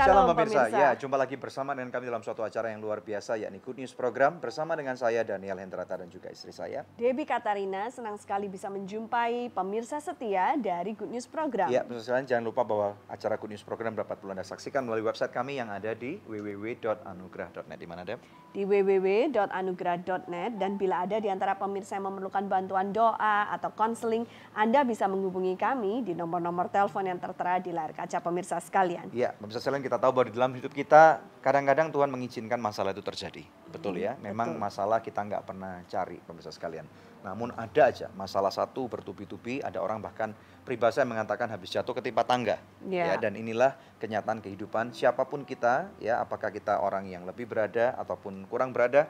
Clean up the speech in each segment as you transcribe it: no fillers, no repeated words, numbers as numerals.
Shalom pemirsa. Ya, jumpa lagi bersama dengan kami dalam suatu acara yang luar biasa, yakni Good News Program. Bersama dengan saya Daniel Hendrata dan juga istri saya Debbie Katarina. Senang sekali bisa menjumpai pemirsa setia dari Good News Program. Ya, pemirsa sekalian, jangan lupa bahwa acara Good News Program dapat Anda saksikan melalui website kami yang ada di www.anugrah.net. Di mana, Deb? Di www.anugrah.net. Dan bila ada di antara pemirsa yang memerlukan bantuan doa atau konseling, Anda bisa menghubungi kami di nomor-nomor telepon yang tertera di layar kaca pemirsa sekalian. Ya, pemirsa sekalian, kita tahu bahwa di dalam hidup kita kadang-kadang Tuhan mengizinkan masalah itu terjadi. Betul ya, memang masalah kita nggak pernah cari pemirsa sekalian. Namun ada aja masalah satu bertubi-tubi, ada orang bahkan peribahasa yang mengatakan habis jatuh ketimpa tangga. Ya, dan inilah kenyataan kehidupan siapapun kita, ya, apakah kita orang yang lebih berada ataupun kurang berada,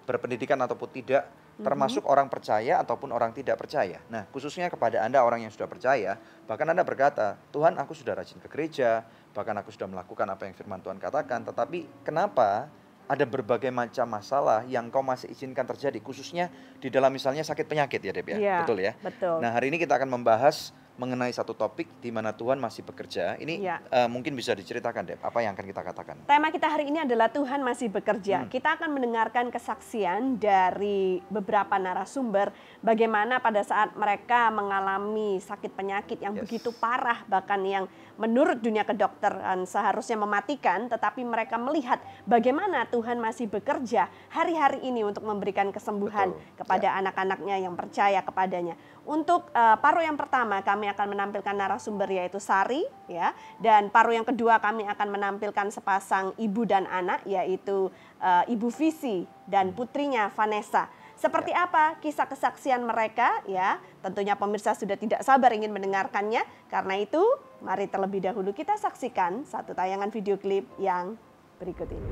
berpendidikan ataupun tidak, termasuk orang percaya ataupun orang tidak percaya. Nah, khususnya kepada Anda orang yang sudah percaya, bahkan Anda berkata, Tuhan, aku sudah rajin ke gereja, bahkan aku sudah melakukan apa yang firman Tuhan katakan, tetapi kenapa ada berbagai macam masalah yang kau masih izinkan terjadi, khususnya di dalam misalnya sakit penyakit ya, Deb ya? Ya, betul ya? Betul. Nah, hari ini kita akan membahas mengenai satu topik di mana Tuhan masih bekerja. Ini mungkin bisa diceritakan, Deb, apa yang akan kita katakan? Tema kita hari ini adalah Tuhan masih bekerja. Kita akan mendengarkan kesaksian dari beberapa narasumber bagaimana pada saat mereka mengalami sakit penyakit yang begitu parah, bahkan yang menurut dunia kedokteran seharusnya mematikan, tetapi mereka melihat bagaimana Tuhan masih bekerja hari-hari ini untuk memberikan kesembuhan kepada anak-anaknya yang percaya kepadanya. Untuk paruh yang pertama kami akan menampilkan narasumber yaitu Sari, ya, dan paruh yang kedua kami akan menampilkan sepasang ibu dan anak yaitu Ibu Visi dan putrinya Vanessa. Seperti apa kisah kesaksian mereka, ya, tentunya pemirsa sudah tidak sabar ingin mendengarkannya. Karena itu mari terlebih dahulu kita saksikan satu tayangan video klip yang berikut ini.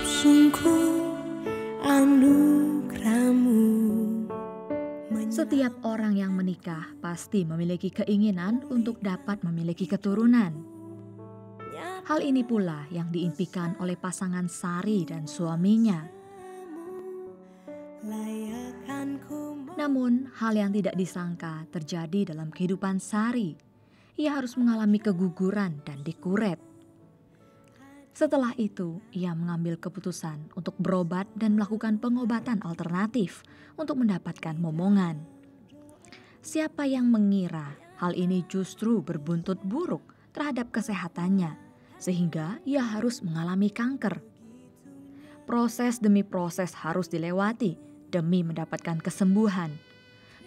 Sungguh anugerahmu. Setiap orang yang menikah pasti memiliki keinginan untuk dapat memiliki keturunan. Hal ini pula yang diimpikan oleh pasangan Sari dan suaminya. Namun, hal yang tidak disangka terjadi dalam kehidupan Sari. Ia harus mengalami keguguran dan dikuret. Setelah itu, ia mengambil keputusan untuk berobat dan melakukan pengobatan alternatif untuk mendapatkan momongan. Siapa yang mengira hal ini justru berbuntut buruk terhadap kesehatannya, sehingga ia harus mengalami kanker. Proses demi proses harus dilewati demi mendapatkan kesembuhan.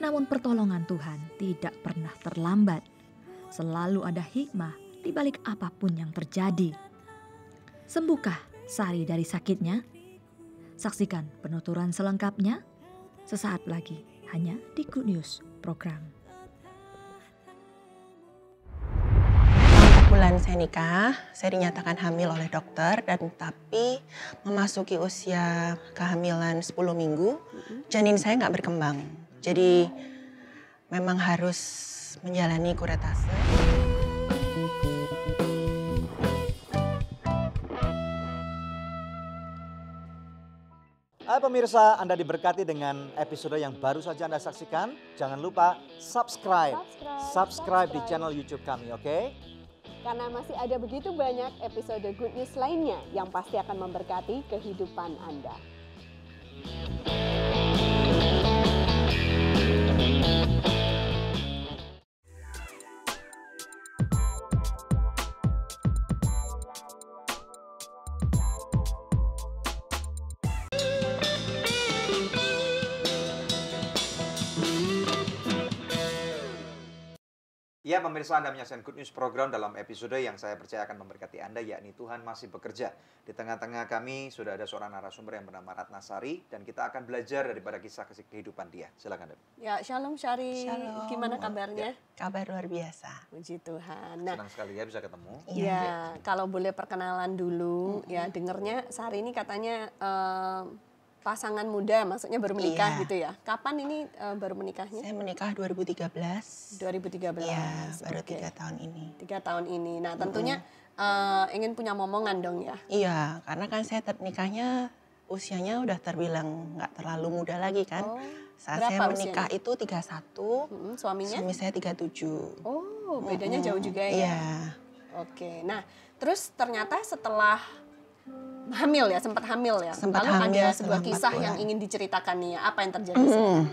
Namun pertolongan Tuhan tidak pernah terlambat. Selalu ada hikmah di balik apapun yang terjadi. Sembuhkah Sari dari sakitnya? Saksikan penuturan selengkapnya sesaat lagi hanya di Good News Program. Bulan saya nikah, saya dinyatakan hamil oleh dokter dan tapi memasuki usia kehamilan 10 minggu, janin saya nggak berkembang. Jadi memang harus menjalani kuretase. Hai pemirsa, Anda diberkati dengan episode yang baru saja Anda saksikan. Jangan lupa subscribe di channel YouTube kami, oke? Karena masih ada begitu banyak episode Good News lainnya yang pasti akan memberkati kehidupan Anda. Ya pemirsa, Anda menyaksikan Good News Program dalam episode yang saya percaya akan memberkati Anda, yakni Tuhan masih bekerja. Di tengah-tengah kami sudah ada seorang narasumber yang bernama Ratna Sari dan kita akan belajar daripada kisah kehidupan dia. Silakan, Deb. Ya, shalom Sari. Shalom. Gimana kabarnya? Kabar luar biasa. Puji Tuhan. Senang sekali ya bisa ketemu. Ya, kalau boleh perkenalan dulu, ya dengernya Sari ini katanya pasangan muda, maksudnya baru menikah gitu ya. Kapan ini baru menikahnya? Saya menikah 2013. 2013. Ya, baru 3 tahun ini. 3 tahun ini. Nah, tentunya ingin punya momongan dong ya? Iya, karena kan saya nikahnya usianya udah terbilang nggak terlalu muda lagi kan. Saat saya menikah usianya? itu 31, Suaminya? suami saya 37. Oh, bedanya jauh juga ya? Iya. Oke, nah Terus ternyata setelah hamil ya, sempat hamil ya. Sempat Lalu hamil ada setelah sebuah 4 kisah bulan. yang ingin diceritakan nih ya. Apa yang terjadi setelah?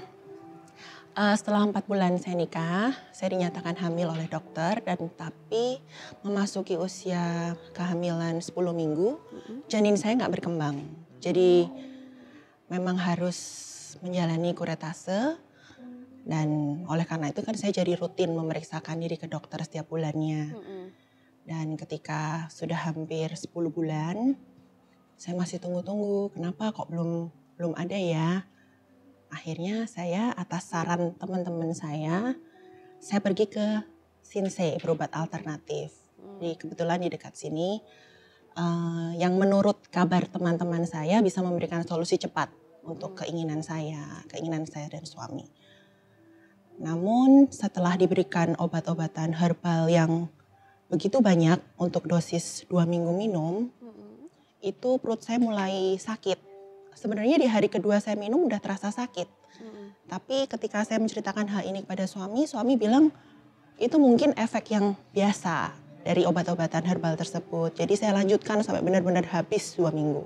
Setelah 4 bulan saya nikah, saya dinyatakan hamil oleh dokter dan tapi memasuki usia kehamilan 10 minggu, janin saya nggak berkembang. Jadi memang harus menjalani kuretase dan oleh karena itu kan saya jadi rutin memeriksakan diri ke dokter setiap bulannya. Dan ketika sudah hampir 10 bulan, saya masih tunggu-tunggu, kenapa kok belum ada ya? Akhirnya saya atas saran teman-teman saya pergi ke Sinsei, berobat alternatif. Jadi kebetulan di dekat sini, yang menurut kabar teman-teman saya bisa memberikan solusi cepat untuk keinginan saya dan suami. Namun setelah diberikan obat-obatan herbal yang begitu banyak untuk dosis 2 minggu minum, itu perut saya mulai sakit. Sebenarnya di hari kedua saya minum udah terasa sakit. Tapi ketika saya menceritakan hal ini kepada suami bilang itu mungkin efek yang biasa dari obat-obatan herbal tersebut. Jadi saya lanjutkan sampai benar-benar habis 2 minggu.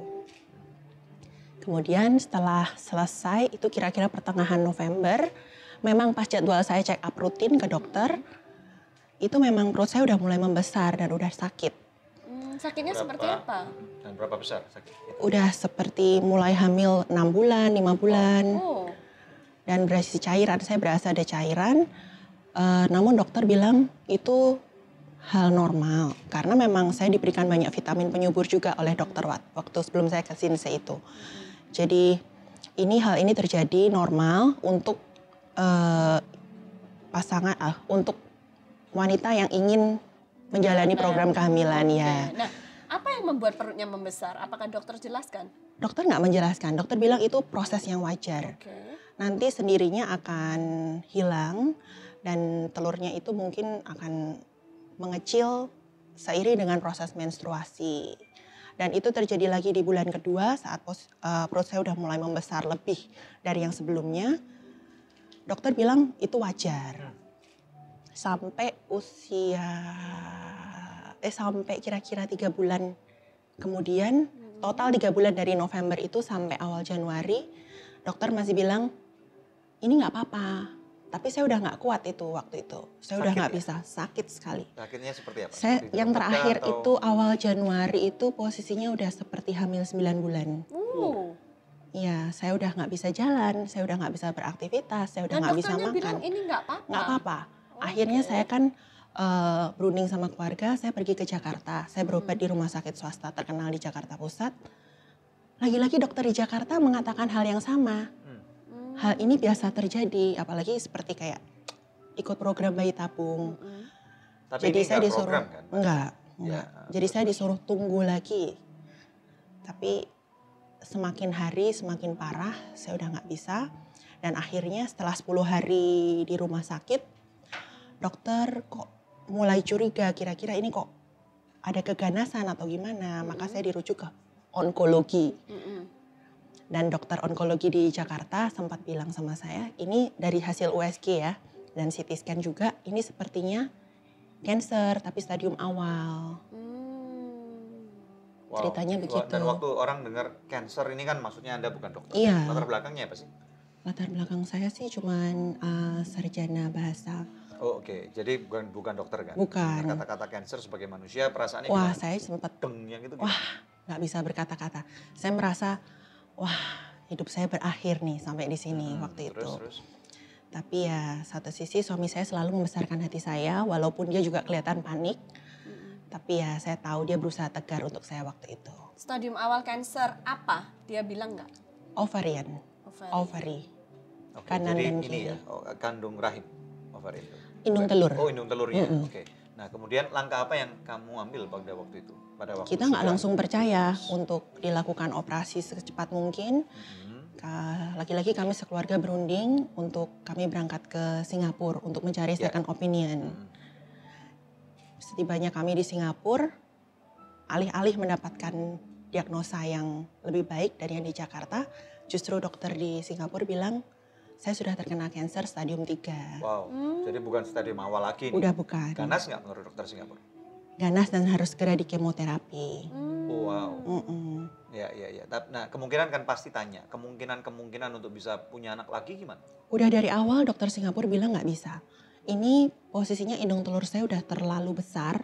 Kemudian setelah selesai itu kira-kira pertengahan November, memang pas jadwal saya check up rutin ke dokter, itu memang perut saya udah mulai membesar dan udah sakit. Sakitnya seperti apa? Dan berapa besar sakit? Udah seperti mulai hamil 6 bulan, 5 bulan. Oh. Dan berisi cairan, saya berasa ada cairan. Namun dokter bilang itu hal normal. Karena memang saya diberikan banyak vitamin penyubur juga oleh dokter waktu sebelum saya ke Sinsei itu. Jadi hal ini terjadi normal untuk untuk wanita yang ingin menjalani program kehamilan ya. Nah, apa yang membuat perutnya membesar? Apakah dokter jelaskan? Dokter nggak menjelaskan. Dokter bilang itu proses yang wajar. Nanti sendirinya akan hilang dan telurnya itu mungkin akan mengecil seiring dengan proses menstruasi. Dan itu terjadi lagi di bulan kedua saat perut saya udah mulai membesar lebih dari yang sebelumnya. Dokter bilang itu wajar. Sampai kira-kira 3 bulan kemudian, total 3 bulan dari November itu sampai awal Januari, dokter masih bilang, ini nggak apa-apa. Tapi saya udah nggak kuat itu waktu itu. Saya udah nggak bisa, sakit sekali. Sakitnya seperti apa? Yang terakhir itu awal Januari itu posisinya udah seperti hamil 9 bulan. Iya, saya udah nggak bisa jalan, saya udah nggak bisa beraktivitas, saya udah nggak bisa makan. Dan dokternya bilang ini nggak apa-apa? Nggak apa-apa. Akhirnya saya kan berunding sama keluarga, saya pergi ke Jakarta. Saya berobat di rumah sakit swasta terkenal di Jakarta Pusat. Lagi-lagi dokter di Jakarta mengatakan hal yang sama. Hal ini biasa terjadi, apalagi seperti kayak ikut program bayi tabung. Tapi jadi ini saya disuruh program, kan? enggak. Ya. Jadi saya disuruh tunggu lagi. Tapi semakin hari semakin parah, saya udah nggak bisa. Dan akhirnya setelah 10 hari di rumah sakit, dokter kok mulai curiga kira-kira ini kok ada keganasan atau gimana. Maka saya dirujuk ke onkologi. Dan dokter onkologi di Jakarta sempat bilang sama saya, ini dari hasil USG ya, dan CT scan juga, ini sepertinya cancer tapi stadium awal. Wow. Ceritanya begitu. Dan waktu orang dengar cancer ini kan maksudnya Anda bukan dokter. Iya. Latar belakangnya apa sih? Latar belakang saya sih cuman sarjana bahasa. Oh oke. Jadi bukan dokter kan? Bukan. Kata-kata cancer sebagai manusia perasaannya Wah, gimana? saya sempat yang itu wah, nggak bisa berkata-kata. Saya merasa, wah, hidup saya berakhir nih sampai di sini waktu itu. Terus? Tapi ya satu sisi suami saya selalu membesarkan hati saya, walaupun dia juga kelihatan panik. Tapi ya saya tahu dia berusaha tegar untuk saya waktu itu. Stadium awal kanker apa? Dia bilang nggak? Ovarian. Ovary. Oke, Kanan jadi dan ini kiri. ya, kandung rahim. Ovarian. Indung telur. Oh, indung telurnya. Oke. Nah, kemudian langkah apa yang kamu ambil pada waktu itu? Kita nggak langsung percaya untuk dilakukan operasi secepat mungkin. Lagi-lagi kami sekeluarga berunding untuk kami berangkat ke Singapura untuk mencari second opinion. Setibanya kami di Singapura, alih-alih mendapatkan diagnosa yang lebih baik dari yang di Jakarta, justru dokter di Singapura bilang, saya sudah terkena kanker stadium 3. Wow, jadi bukan stadium awal lagi nih. Udah bukan. Ganas nggak menurut dokter Singapura? ganas dan harus segera di kemoterapi. Oh, wow. Mm-mm. Ya. Nah, kemungkinan kan pasti tanya, kemungkinan untuk bisa punya anak lagi gimana? Udah dari awal dokter Singapura bilang nggak bisa. Ini posisinya indung telur saya udah terlalu besar.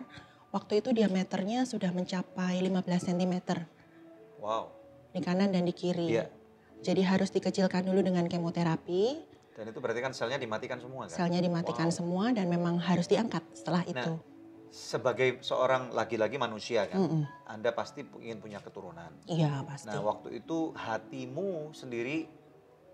Waktu itu diameternya sudah mencapai 15 cm Wow. di kanan dan di kiri. Iya. Jadi harus dikecilkan dulu dengan kemoterapi. Dan itu berarti kan selnya dimatikan semua kan? Selnya dimatikan Wow. semua dan memang harus diangkat setelah itu. Sebagai seorang laki-laki manusia kan, Mm-mm. Anda pasti ingin punya keturunan. Iya pasti. Nah, waktu itu hatimu sendiri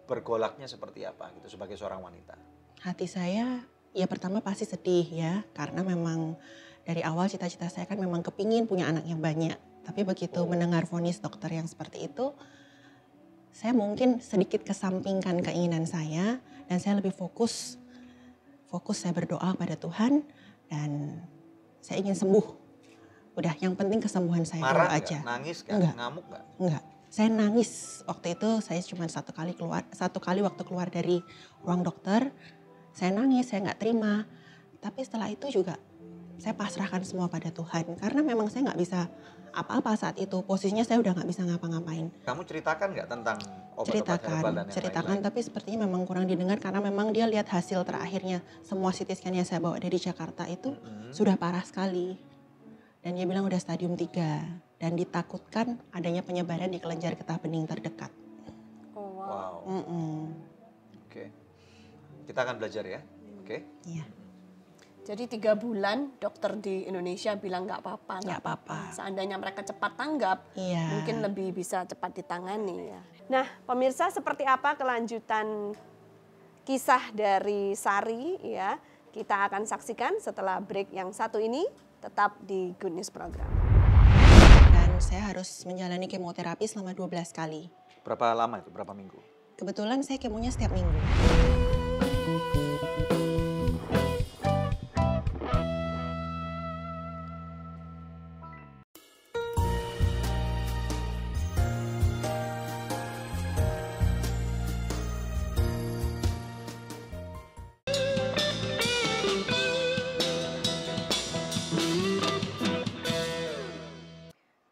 bergolaknya seperti apa gitu sebagai seorang wanita? Hati saya ya pertama pasti sedih ya. Karena memang dari awal cita-cita saya kan memang kepingin punya anak yang banyak. Tapi begitu mendengar vonis dokter yang seperti itu, saya mungkin sedikit kesampingkan keinginan saya dan saya lebih fokus saya berdoa kepada Tuhan dan saya ingin sembuh. Udah, yang penting kesembuhan saya dulu Marah aja. nggak? Nangis nggak? Enggak. Ngamuk nggak? Enggak, saya nangis waktu itu. Saya cuma satu kali waktu keluar dari ruang dokter, saya nangis, saya nggak terima. Tapi setelah itu juga saya pasrahkan semua pada Tuhan karena memang saya nggak bisa apa-apa saat itu. Posisinya saya udah nggak bisa ngapa-ngapain. Kamu ceritakan nggak tentang obat-obat herbal dan yang Ceritakan, lain-lain? tapi sepertinya memang kurang didengar karena memang dia lihat hasil terakhirnya. Semua CT scan yang saya bawa dari Jakarta itu sudah parah sekali. Dan dia bilang udah stadium 3 dan ditakutkan adanya penyebaran di kelenjar getah bening terdekat. Oh, wow. Wow. Mm-mm. Oke. Kita akan belajar ya. Oke. Iya, Jadi 3 bulan dokter di Indonesia bilang nggak apa-apa. nggak apa-apa. Seandainya mereka cepat tanggap, Iya. mungkin lebih bisa cepat ditangani ya. Nah, pemirsa, seperti apa kelanjutan kisah dari Sari ya? Kita akan saksikan setelah break yang satu ini, tetap di Good News Program. Dan saya harus menjalani kemoterapi selama 12 kali. Berapa lama itu? Berapa minggu? Kebetulan saya kemonya setiap minggu.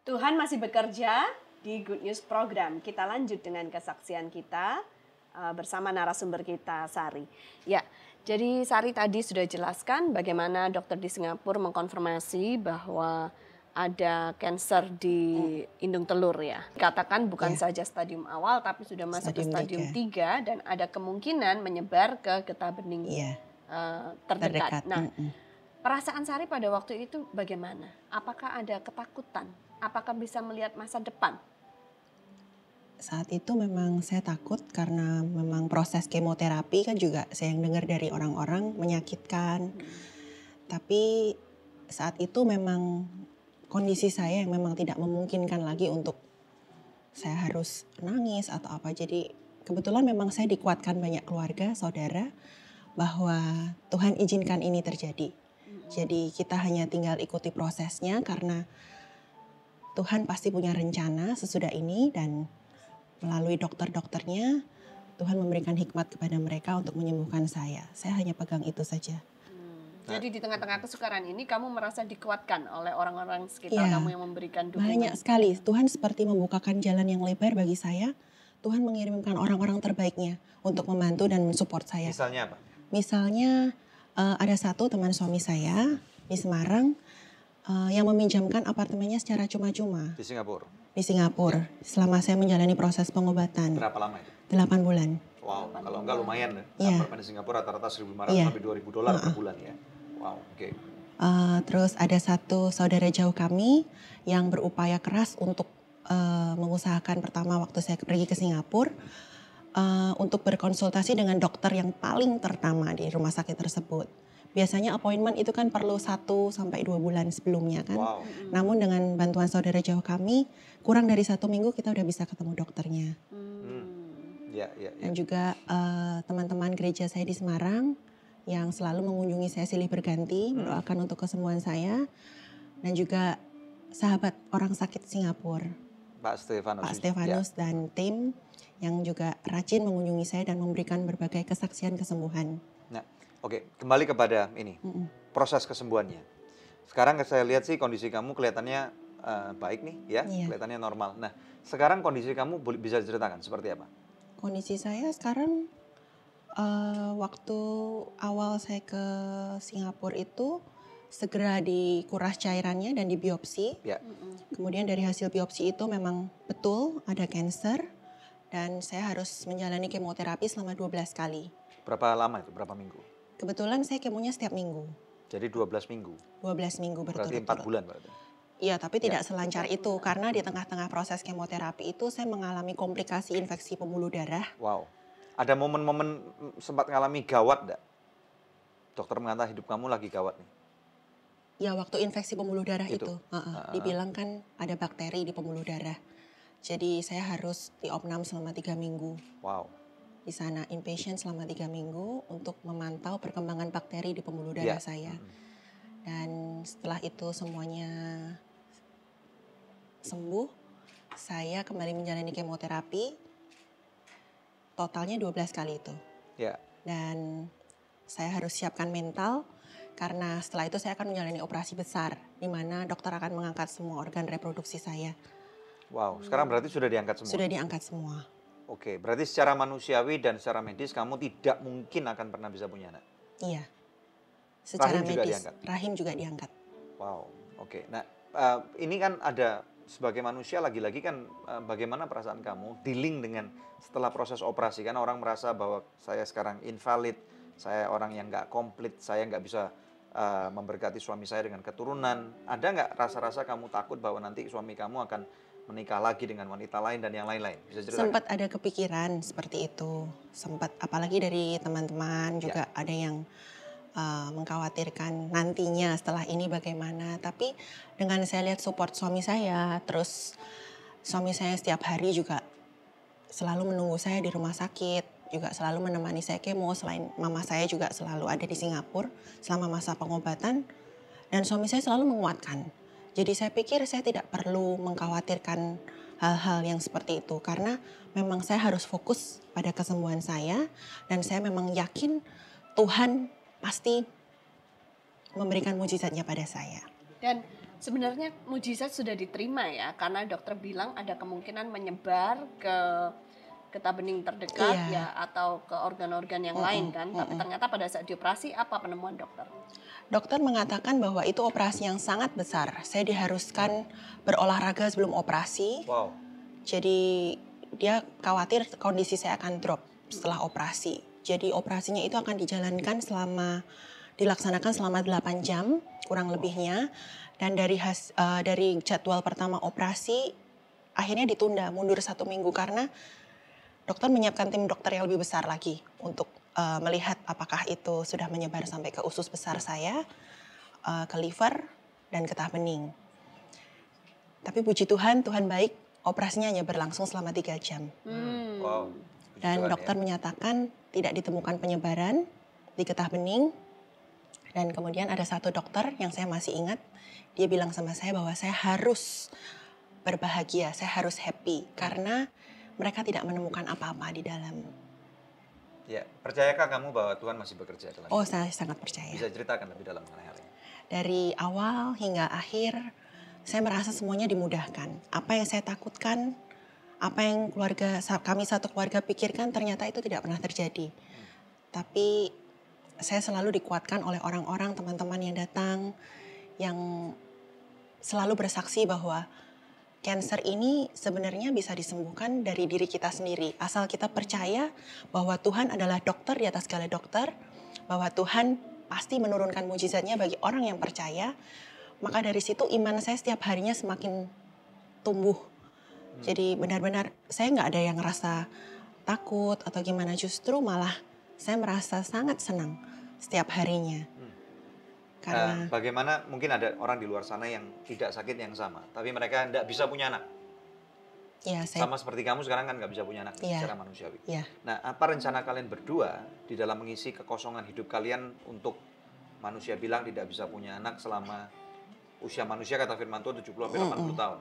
Tuhan masih bekerja di Good News Program. Kita lanjut dengan kesaksian kita bersama narasumber kita, Sari. Ya, jadi Sari tadi sudah jelaskan bagaimana dokter di Singapura mengkonfirmasi bahwa ada kanker di indung telur ya. Katakan bukan saja stadium awal tapi sudah masuk ke stadium 3 dan ada kemungkinan menyebar ke getah bening terdekat. Nah, perasaan Sari pada waktu itu bagaimana? Apakah ada ketakutan? Apakah bisa melihat masa depan? Saat itu memang saya takut karena memang proses kemoterapi kan juga saya yang dengar dari orang-orang menyakitkan. Tapi saat itu memang kondisi saya yang memang tidak memungkinkan lagi untuk saya harus nangis atau apa. Jadi kebetulan memang saya dikuatkan banyak keluarga, saudara bahwa Tuhan izinkan ini terjadi. Jadi kita hanya tinggal ikuti prosesnya karena Tuhan pasti punya rencana sesudah ini dan melalui dokter-dokternya Tuhan memberikan hikmat kepada mereka untuk menyembuhkan saya. Saya hanya pegang itu saja. Jadi di tengah-tengah kesukaran ini kamu merasa dikuatkan oleh orang-orang sekitar kamu yang memberikan dukungan. Banyak sekali. Tuhan seperti membukakan jalan yang lebar bagi saya. Tuhan mengirimkan orang-orang terbaiknya untuk membantu dan mensupport saya. Misalnya apa? Misalnya ada satu teman suami saya di Semarang yang meminjamkan apartemennya secara cuma-cuma. Di Singapura? Di Singapura. Selama saya menjalani proses pengobatan. Berapa lama itu? 8 bulan. Wow, kalau enggak lumayan ya. Iya. Apartemen di Singapura rata-rata 1.500 sampai 2.000 dolar per bulan ya. Wow, oke. Terus ada satu saudara jauh kami yang berupaya keras untuk mengusahakan pertama waktu saya pergi ke Singapura. Untuk berkonsultasi dengan dokter yang paling ternama di rumah sakit tersebut. Biasanya appointment itu kan perlu 1 sampai 2 bulan sebelumnya kan. Wow. Namun dengan bantuan saudara jauh kami, kurang dari 1 minggu kita udah bisa ketemu dokternya. Ya. Dan juga teman-teman gereja saya di Semarang yang selalu mengunjungi saya silih berganti, mendoakan untuk kesembuhan saya. Dan juga sahabat orang sakit Singapura, Pak Stefanus dan tim yang juga rajin mengunjungi saya dan memberikan berbagai kesaksian kesembuhan. Nah, oke, kembali kepada ini, proses kesembuhannya. Sekarang saya lihat sih kondisi kamu kelihatannya baik nih ya, Iya. kelihatannya normal. Nah, sekarang kondisi kamu bisa diceritakan seperti apa? Kondisi saya sekarang waktu awal saya ke Singapura itu segera dikuras cairannya dan dibiopsi. Ya, Kemudian dari hasil biopsi itu memang betul ada kanker dan saya harus menjalani kemoterapi selama 12 kali. berapa lama itu? Berapa minggu? Kebetulan saya kemonya setiap minggu. Jadi 12 minggu. 12 minggu Berarti 4 berturut-turut. bulan berarti. Iya, tapi tidak selancar itu karena di tengah-tengah proses kemoterapi itu saya mengalami komplikasi infeksi pembuluh darah. Wow. Ada momen-momen sempat ngalami gawat enggak? Dokter mengatakan hidup kamu lagi gawat nih. Ya, waktu infeksi pembuluh darah Itu. itu, dibilang kan ada bakteri di pembuluh darah. Jadi saya harus diopnam selama 3 minggu. Wow. Di sana inpatient selama 3 minggu untuk memantau perkembangan bakteri di pembuluh darah Ya. saya. Dan setelah itu semuanya sembuh, saya kembali menjalani kemoterapi. Totalnya 12 kali itu. Ya. Dan saya harus siapkan mental karena setelah itu saya akan menjalani operasi besar di mana dokter akan mengangkat semua organ reproduksi saya. Wow, sekarang berarti sudah diangkat semua. Sudah diangkat semua. Oke, berarti secara manusiawi dan secara medis kamu tidak mungkin akan pernah bisa punya anak. Iya. Secara Rahim juga medis, diangkat? rahim juga diangkat. Wow, oke. Nah, ini kan ada sebagai manusia lagi-lagi kan bagaimana perasaan kamu dealing dengan setelah proses operasi kan orang merasa bahwa saya sekarang invalid, saya orang yang nggak komplit, saya nggak bisa memberkati suami saya dengan keturunan. Ada nggak rasa-rasa kamu takut bahwa nanti suami kamu akan menikah lagi dengan wanita lain dan yang lain-lain? Bisa ceritakan? Sempat ada kepikiran seperti itu. Sempat, apalagi dari teman-teman juga ada yang mengkhawatirkan nantinya setelah ini bagaimana. Tapi dengan saya lihat support suami saya, terus suami saya setiap hari juga selalu menunggu saya di rumah sakit, juga selalu menemani saya kemo. Selain mama saya juga selalu ada di Singapura selama masa pengobatan. Dan suami saya selalu menguatkan. Jadi saya pikir saya tidak perlu mengkhawatirkan hal-hal yang seperti itu. Karena memang saya harus fokus pada kesembuhan saya. Dan saya memang yakin Tuhan pasti memberikan mujizatnya pada saya. Dan sebenarnya mujizat sudah diterima ya, karena dokter bilang ada kemungkinan menyebar ke getah bening terdekat ya atau ke organ-organ yang lain kan. Tapi ternyata pada saat dioperasi apa penemuan dokter? Dokter mengatakan bahwa itu operasi yang sangat besar. Saya diharuskan berolahraga sebelum operasi. Wow. Jadi dia khawatir kondisi saya akan drop setelah operasi. Jadi operasinya itu akan dilaksanakan selama 8 jam kurang lebihnya. Dan dari jadwal pertama operasi akhirnya ditunda mundur 1 minggu karena dokter menyiapkan tim dokter yang lebih besar lagi untuk melihat apakah itu sudah menyebar sampai ke usus besar saya, ke liver, dan getah bening. Tapi puji Tuhan, Tuhan baik, operasinya hanya berlangsung selama 3 jam. Wow. Dan Tuhan, dokter menyatakan tidak ditemukan penyebaran di getah bening. Dan kemudian ada satu dokter yang saya masih ingat, dia bilang sama saya bahwa saya harus berbahagia, saya harus happy. Karena mereka tidak menemukan apa-apa di dalam. Ya, percayakah kamu bahwa Tuhan masih bekerja dalam Oh, hidup? saya sangat percaya. Bisa ceritakan lebih dalam mengenai hal ini? Dari awal hingga akhir, saya merasa semuanya dimudahkan. Apa yang saya takutkan, apa yang kami satu keluarga pikirkan ternyata itu tidak pernah terjadi. Tapi saya selalu dikuatkan oleh orang-orang, teman-teman yang datang, yang selalu bersaksi bahwa kanker ini sebenarnya bisa disembuhkan dari diri kita sendiri. Asal kita percaya bahwa Tuhan adalah dokter di atas segala dokter, bahwa Tuhan pasti menurunkan mujizatnya bagi orang yang percaya. Maka dari situ iman saya setiap harinya semakin tumbuh. Jadi benar-benar saya nggak ada yang ngerasa takut atau gimana. Justru malah saya merasa sangat senang setiap harinya. Karena bagaimana mungkin ada orang di luar sana yang tidak sakit yang sama, tapi mereka tidak bisa punya anak. ya, Sama seperti kamu sekarang kan nggak bisa punya anak Iya. secara manusiawi. ya, Nah, apa rencana kalian berdua di dalam mengisi kekosongan hidup kalian untuk manusia bilang tidak bisa punya anak selama usia manusia kata firman Tuhan 70-80 tahun.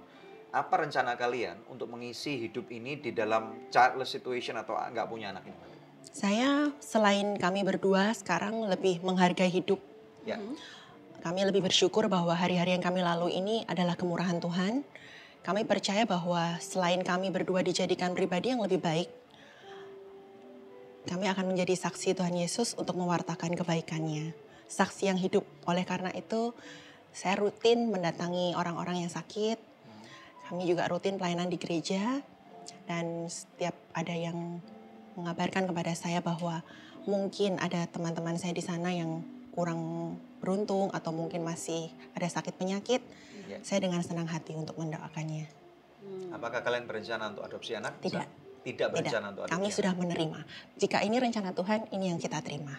Apa rencana kalian untuk mengisi hidup ini di dalam childless situation atau nggak punya anak ini? saya selain kami berdua sekarang lebih menghargai hidup. Ya. Kami lebih bersyukur bahwa hari-hari yang kami lalui ini adalah kemurahan Tuhan. Kami percaya bahwa selain kami berdua dijadikan pribadi yang lebih baik, kami akan menjadi saksi Tuhan Yesus untuk mewartakan kebaikannya. Saksi yang hidup. Oleh karena itu, saya rutin mendatangi orang-orang yang sakit. Kami juga rutin pelayanan di gereja. Dan setiap ada yang mengabarkan kepada saya bahwa mungkin ada teman-teman saya di sana yang kurang beruntung atau mungkin masih ada sakit penyakit, saya dengan senang hati untuk mendoakannya. Apakah kalian berencana untuk adopsi anak? Tidak. Tidak berencana untuk adopsi Kami anak. sudah menerima. Jika ini rencana Tuhan, ini yang kita terima.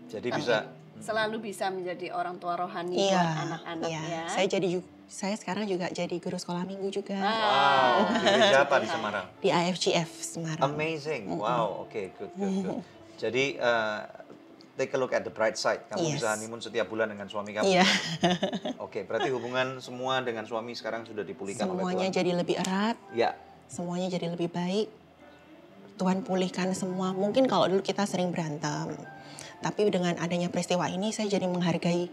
Jadi bisa Selalu bisa menjadi orang tua rohani Iya, buat anak-anak iya. ya. Saya sekarang juga jadi guru sekolah minggu juga. Wow, di gereja apa di Semarang? Di IFGF Semarang. Amazing. Wow, oke, good. Jadi take a look at the bright side. Kamu Yes. bisa honeymoon setiap bulan dengan suami kamu. Iya. Oke, berarti hubungan semua dengan suami sekarang sudah dipulihkan oleh Semuanya Tuhan. jadi lebih erat, Ya, semuanya jadi lebih baik. Tuhan pulihkan semua. Mungkin kalau dulu kita sering berantem. Tapi dengan adanya peristiwa ini saya jadi menghargai,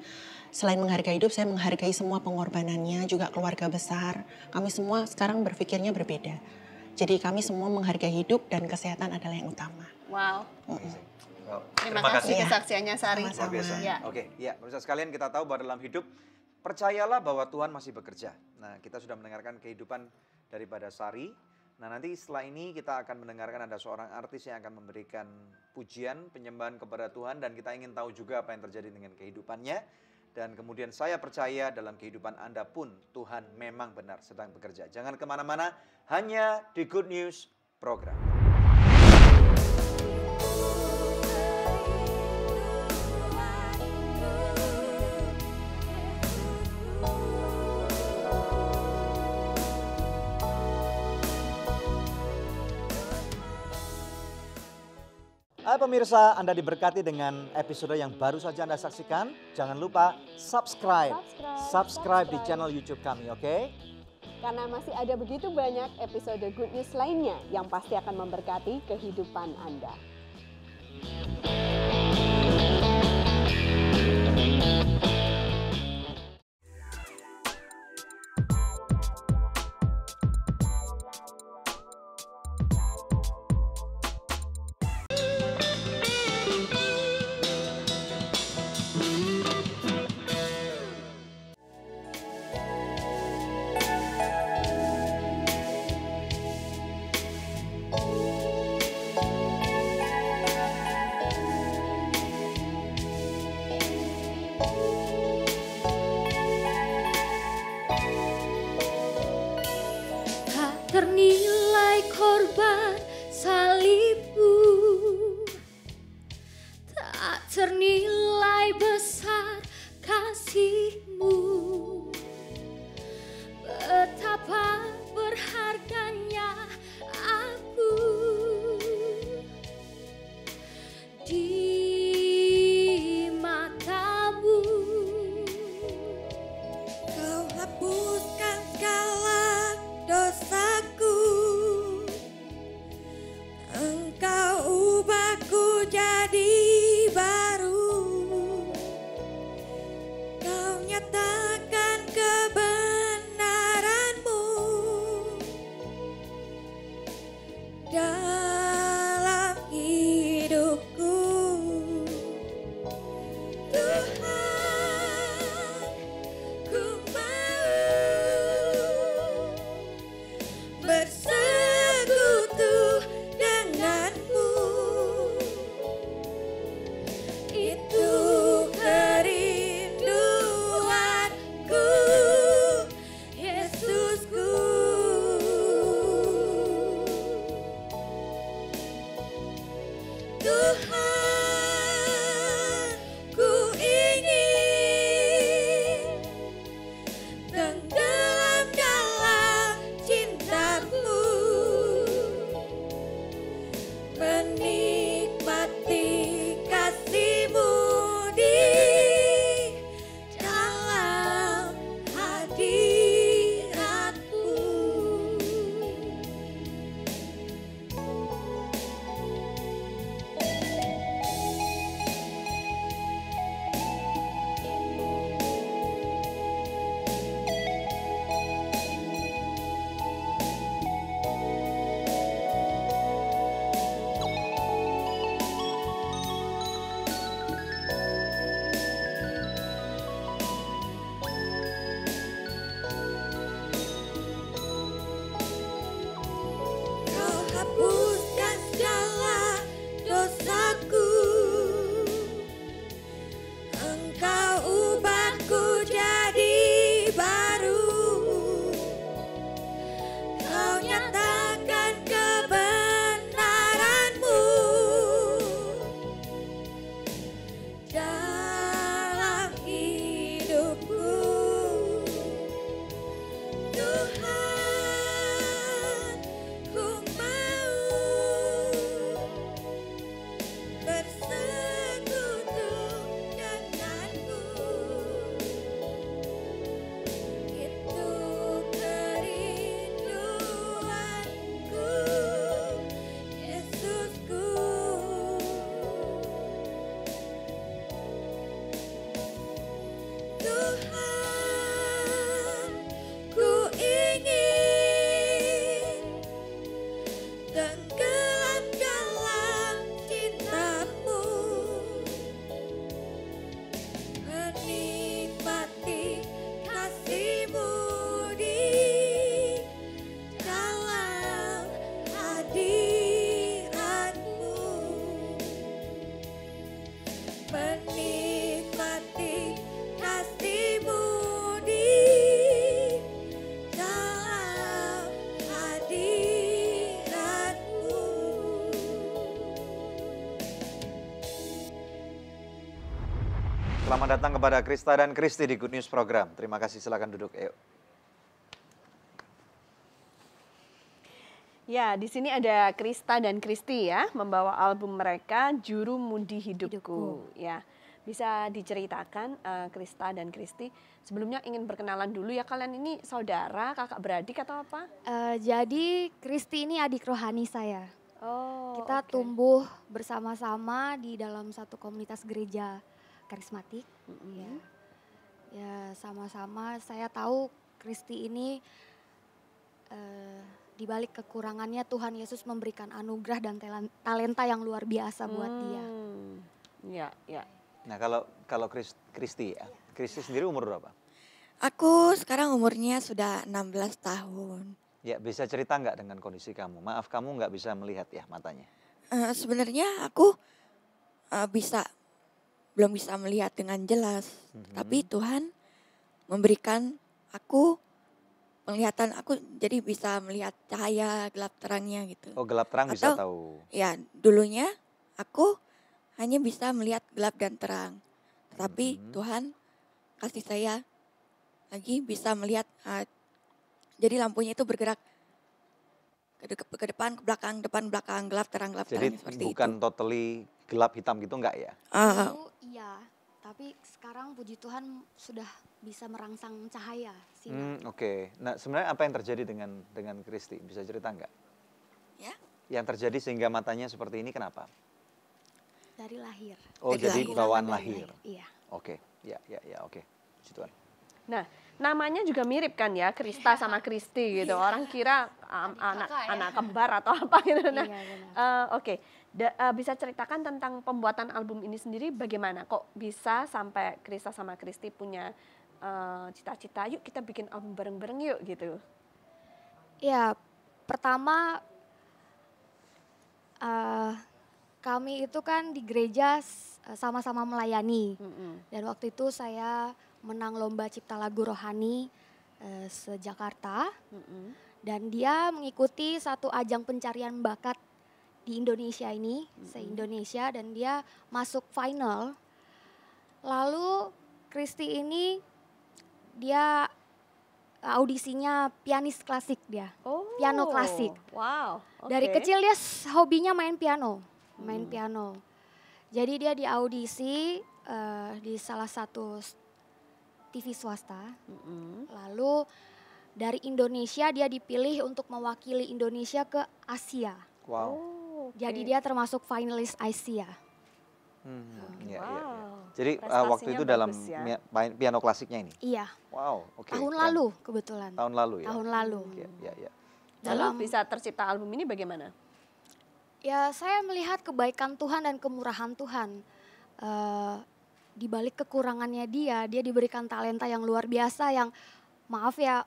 selain menghargai hidup, saya menghargai semua pengorbanannya, juga keluarga besar. Kami semua sekarang berpikirnya berbeda. Jadi kami semua menghargai hidup dan kesehatan adalah yang utama. Wow. well, Terima kasih kasih. kesaksiannya Sari. Sama-sama. Luar biasa. Ya. Oke, ya, pemirsa sekalian, kita tahu bahwa dalam hidup percayalah bahwa Tuhan masih bekerja. Nah, kita sudah mendengarkan kehidupan daripada Sari. Nah, nanti setelah ini kita akan mendengarkan ada seorang artis yang akan memberikan pujian, penyembahan kepada Tuhan, dan kita ingin tahu juga apa yang terjadi dengan kehidupannya. Dan kemudian saya percaya dalam kehidupan Anda pun Tuhan memang benar sedang bekerja. Jangan kemana-mana, hanya di Good News Program. Hai pemirsa, Anda diberkati dengan episode yang baru saja Anda saksikan. Jangan lupa subscribe di channel YouTube kami, oke? Karena masih ada begitu banyak episode Good News lainnya yang pasti akan memberkati kehidupan Anda. Tak ternilai korban salibmu, tak ternilai besar kasihmu. Betapa berharganya aku di matamu. Kau hapuskan segala dosaku, Engkau ubahku jadi baru, Kau nyatakan kebenaranmu dalam hidupku. Tuhan, ku mau bersekutu denganmu. Itu kerinduanku, Yesusku. Tuhan, ku ingin tenggelam dalam cintamu, menikmati kasihmu di dalam hadiratmu. Selamat datang kepada Krista dan Kristi di Good News Program. Terima kasih, silakan duduk. Ayo. Ya, di sini ada Krista dan Kristi ya, membawa album mereka Juru Mudi Hidupku. Ya, bisa diceritakan Krista dan Kristi. Sebelumnya ingin berkenalan dulu ya, kalian ini saudara, kakak beradik atau apa? Jadi Kristi ini adik rohani saya. Oh, Kita oke. tumbuh bersama-sama di dalam satu komunitas gereja karismatik. Ya, sama-sama saya tahu Kristi ini di balik kekurangannya Tuhan Yesus memberikan anugerah dan talenta yang luar biasa buat dia. Ya, ya. Nah, kalau Kristi ya. Kristi sendiri umur berapa? Aku sekarang umurnya sudah 16 tahun. Ya, bisa cerita nggak dengan kondisi kamu? Maaf, kamu nggak bisa melihat ya matanya. Sebenarnya aku belum bisa melihat dengan jelas. Tapi Tuhan memberikan aku penglihatan, aku jadi bisa melihat cahaya gelap terangnya gitu. Oh, gelap terang bisa Atau- tahu. Ya, dulunya aku hanya bisa melihat gelap dan terang. Tapi Tuhan kasih saya lagi bisa melihat, jadi lampunya itu bergerak ke depan, ke belakang, depan, belakang, gelap, terang, Jadi seperti bukan itu. totally gelap hitam gitu enggak ya? Dulu iya, tapi sekarang puji Tuhan sudah bisa merangsang cahaya sinar. Oke. Nah, sebenarnya apa yang terjadi dengan Kristi? Bisa cerita nggak? Ya. Yang terjadi sehingga matanya seperti ini kenapa? Dari lahir. Oh, Dari jadi lahir. bawaan Dari lahir. Iya. Oke. Ya, oke. Puji Tuhan. Nah, namanya juga mirip kan ya, Krista sama Kristi gitu. Orang kira anak kembar atau apa gitu. Nah, Iya, benar. oke. Bisa ceritakan tentang pembuatan album ini sendiri bagaimana? Kok bisa sampai Krista sama Kristi punya cita-cita, yuk kita bikin album bareng-bareng yuk gitu. Ya, pertama kami itu kan di gereja sama-sama melayani. Dan waktu itu saya menang lomba cipta lagu rohani se-Jakarta. Dan dia mengikuti satu ajang pencarian bakat di Indonesia ini, se-Indonesia, dan dia masuk final. Lalu Kristi ini dia audisinya pianis klasik dia. Oh, Piano klasik. Wow. Dari oke. kecil dia hobinya main piano, Jadi dia diaudisi di salah satu TV swasta. Lalu dari Indonesia dia dipilih untuk mewakili Indonesia ke Asia. Wow. Oh, oke. Jadi dia termasuk finalis Asia. Iya. Wow. Jadi Prestasinya waktu itu dalam bagus ya. piano klasiknya ini. Iya, Wow, oke. tahun keren. lalu kebetulan. Tahun lalu ya. Tahun lalu. Iya. Lalu bisa tercipta album ini bagaimana? Ya, saya melihat kebaikan Tuhan dan kemurahan Tuhan. Di balik kekurangannya dia diberikan talenta yang luar biasa yang maaf ya,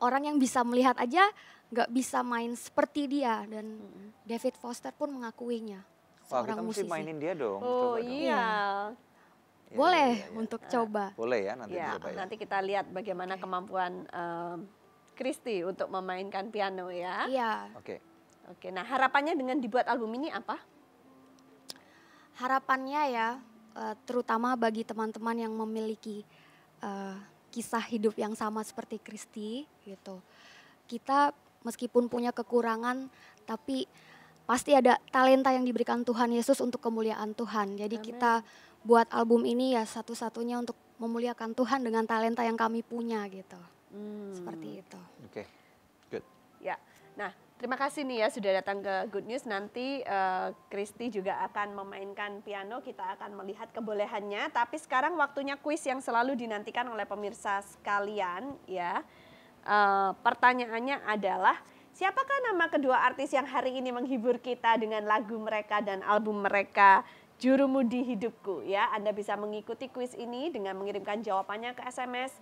orang yang bisa melihat aja nggak bisa main seperti dia. Dan David Foster pun mengakuinya, Wah, seorang kita mesti musisi. mainin dia dong. Oh Coba dong. iya. Iya, Boleh iya. untuk coba. Boleh ya, nanti Ya, dicoba ya. nanti kita lihat bagaimana kemampuan Kristi untuk memainkan piano ya. Iya, Oke. Oke, nah harapannya dengan dibuat album ini apa? harapannya ya, terutama bagi teman-teman yang memiliki kisah hidup yang sama seperti Kristi gitu. Kita meskipun punya kekurangan, tapi pasti ada talenta yang diberikan Tuhan Yesus untuk kemuliaan Tuhan. Jadi kita buat album ini ya satu-satunya untuk memuliakan Tuhan dengan talenta yang kami punya gitu. Seperti itu. Oke. Good. Ya, nah terima kasih nih ya sudah datang ke Good News. Nanti Kristi juga akan memainkan piano, kita akan melihat kebolehannya. Tapi sekarang waktunya kuis yang selalu dinantikan oleh pemirsa sekalian ya. Pertanyaannya adalah, siapakah nama kedua artis yang hari ini menghibur kita dengan lagu mereka dan album mereka Juru Mudi Hidupku ya. Anda bisa mengikuti kuis ini dengan mengirimkan jawabannya ke SMS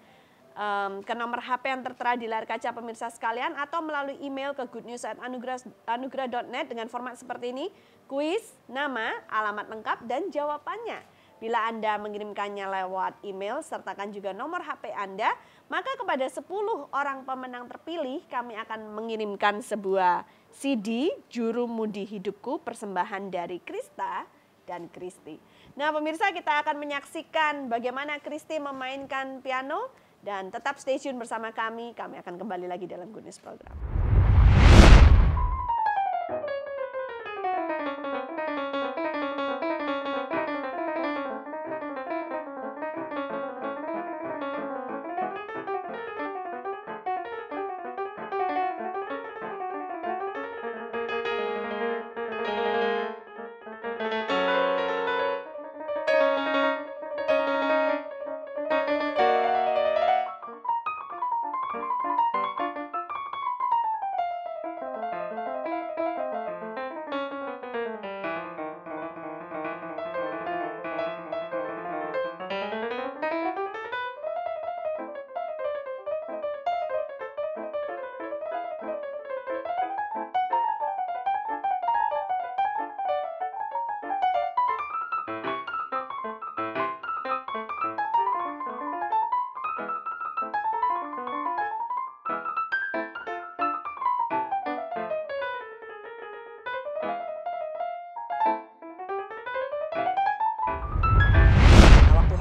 ke nomor HP yang tertera di layar kaca pemirsa sekalian atau melalui email ke goodnews@anugerah.net dengan format seperti ini, kuis, nama, alamat lengkap dan jawabannya. Bila Anda mengirimkannya lewat email sertakan juga nomor HP Anda, maka kepada 10 orang pemenang terpilih kami akan mengirimkan sebuah CD Juru Mudi Hidupku persembahan dari Krista dan Kristi. Nah pemirsa, kita akan menyaksikan bagaimana Kristi memainkan piano dan tetap stay tune bersama kami akan kembali lagi dalam Good News Program.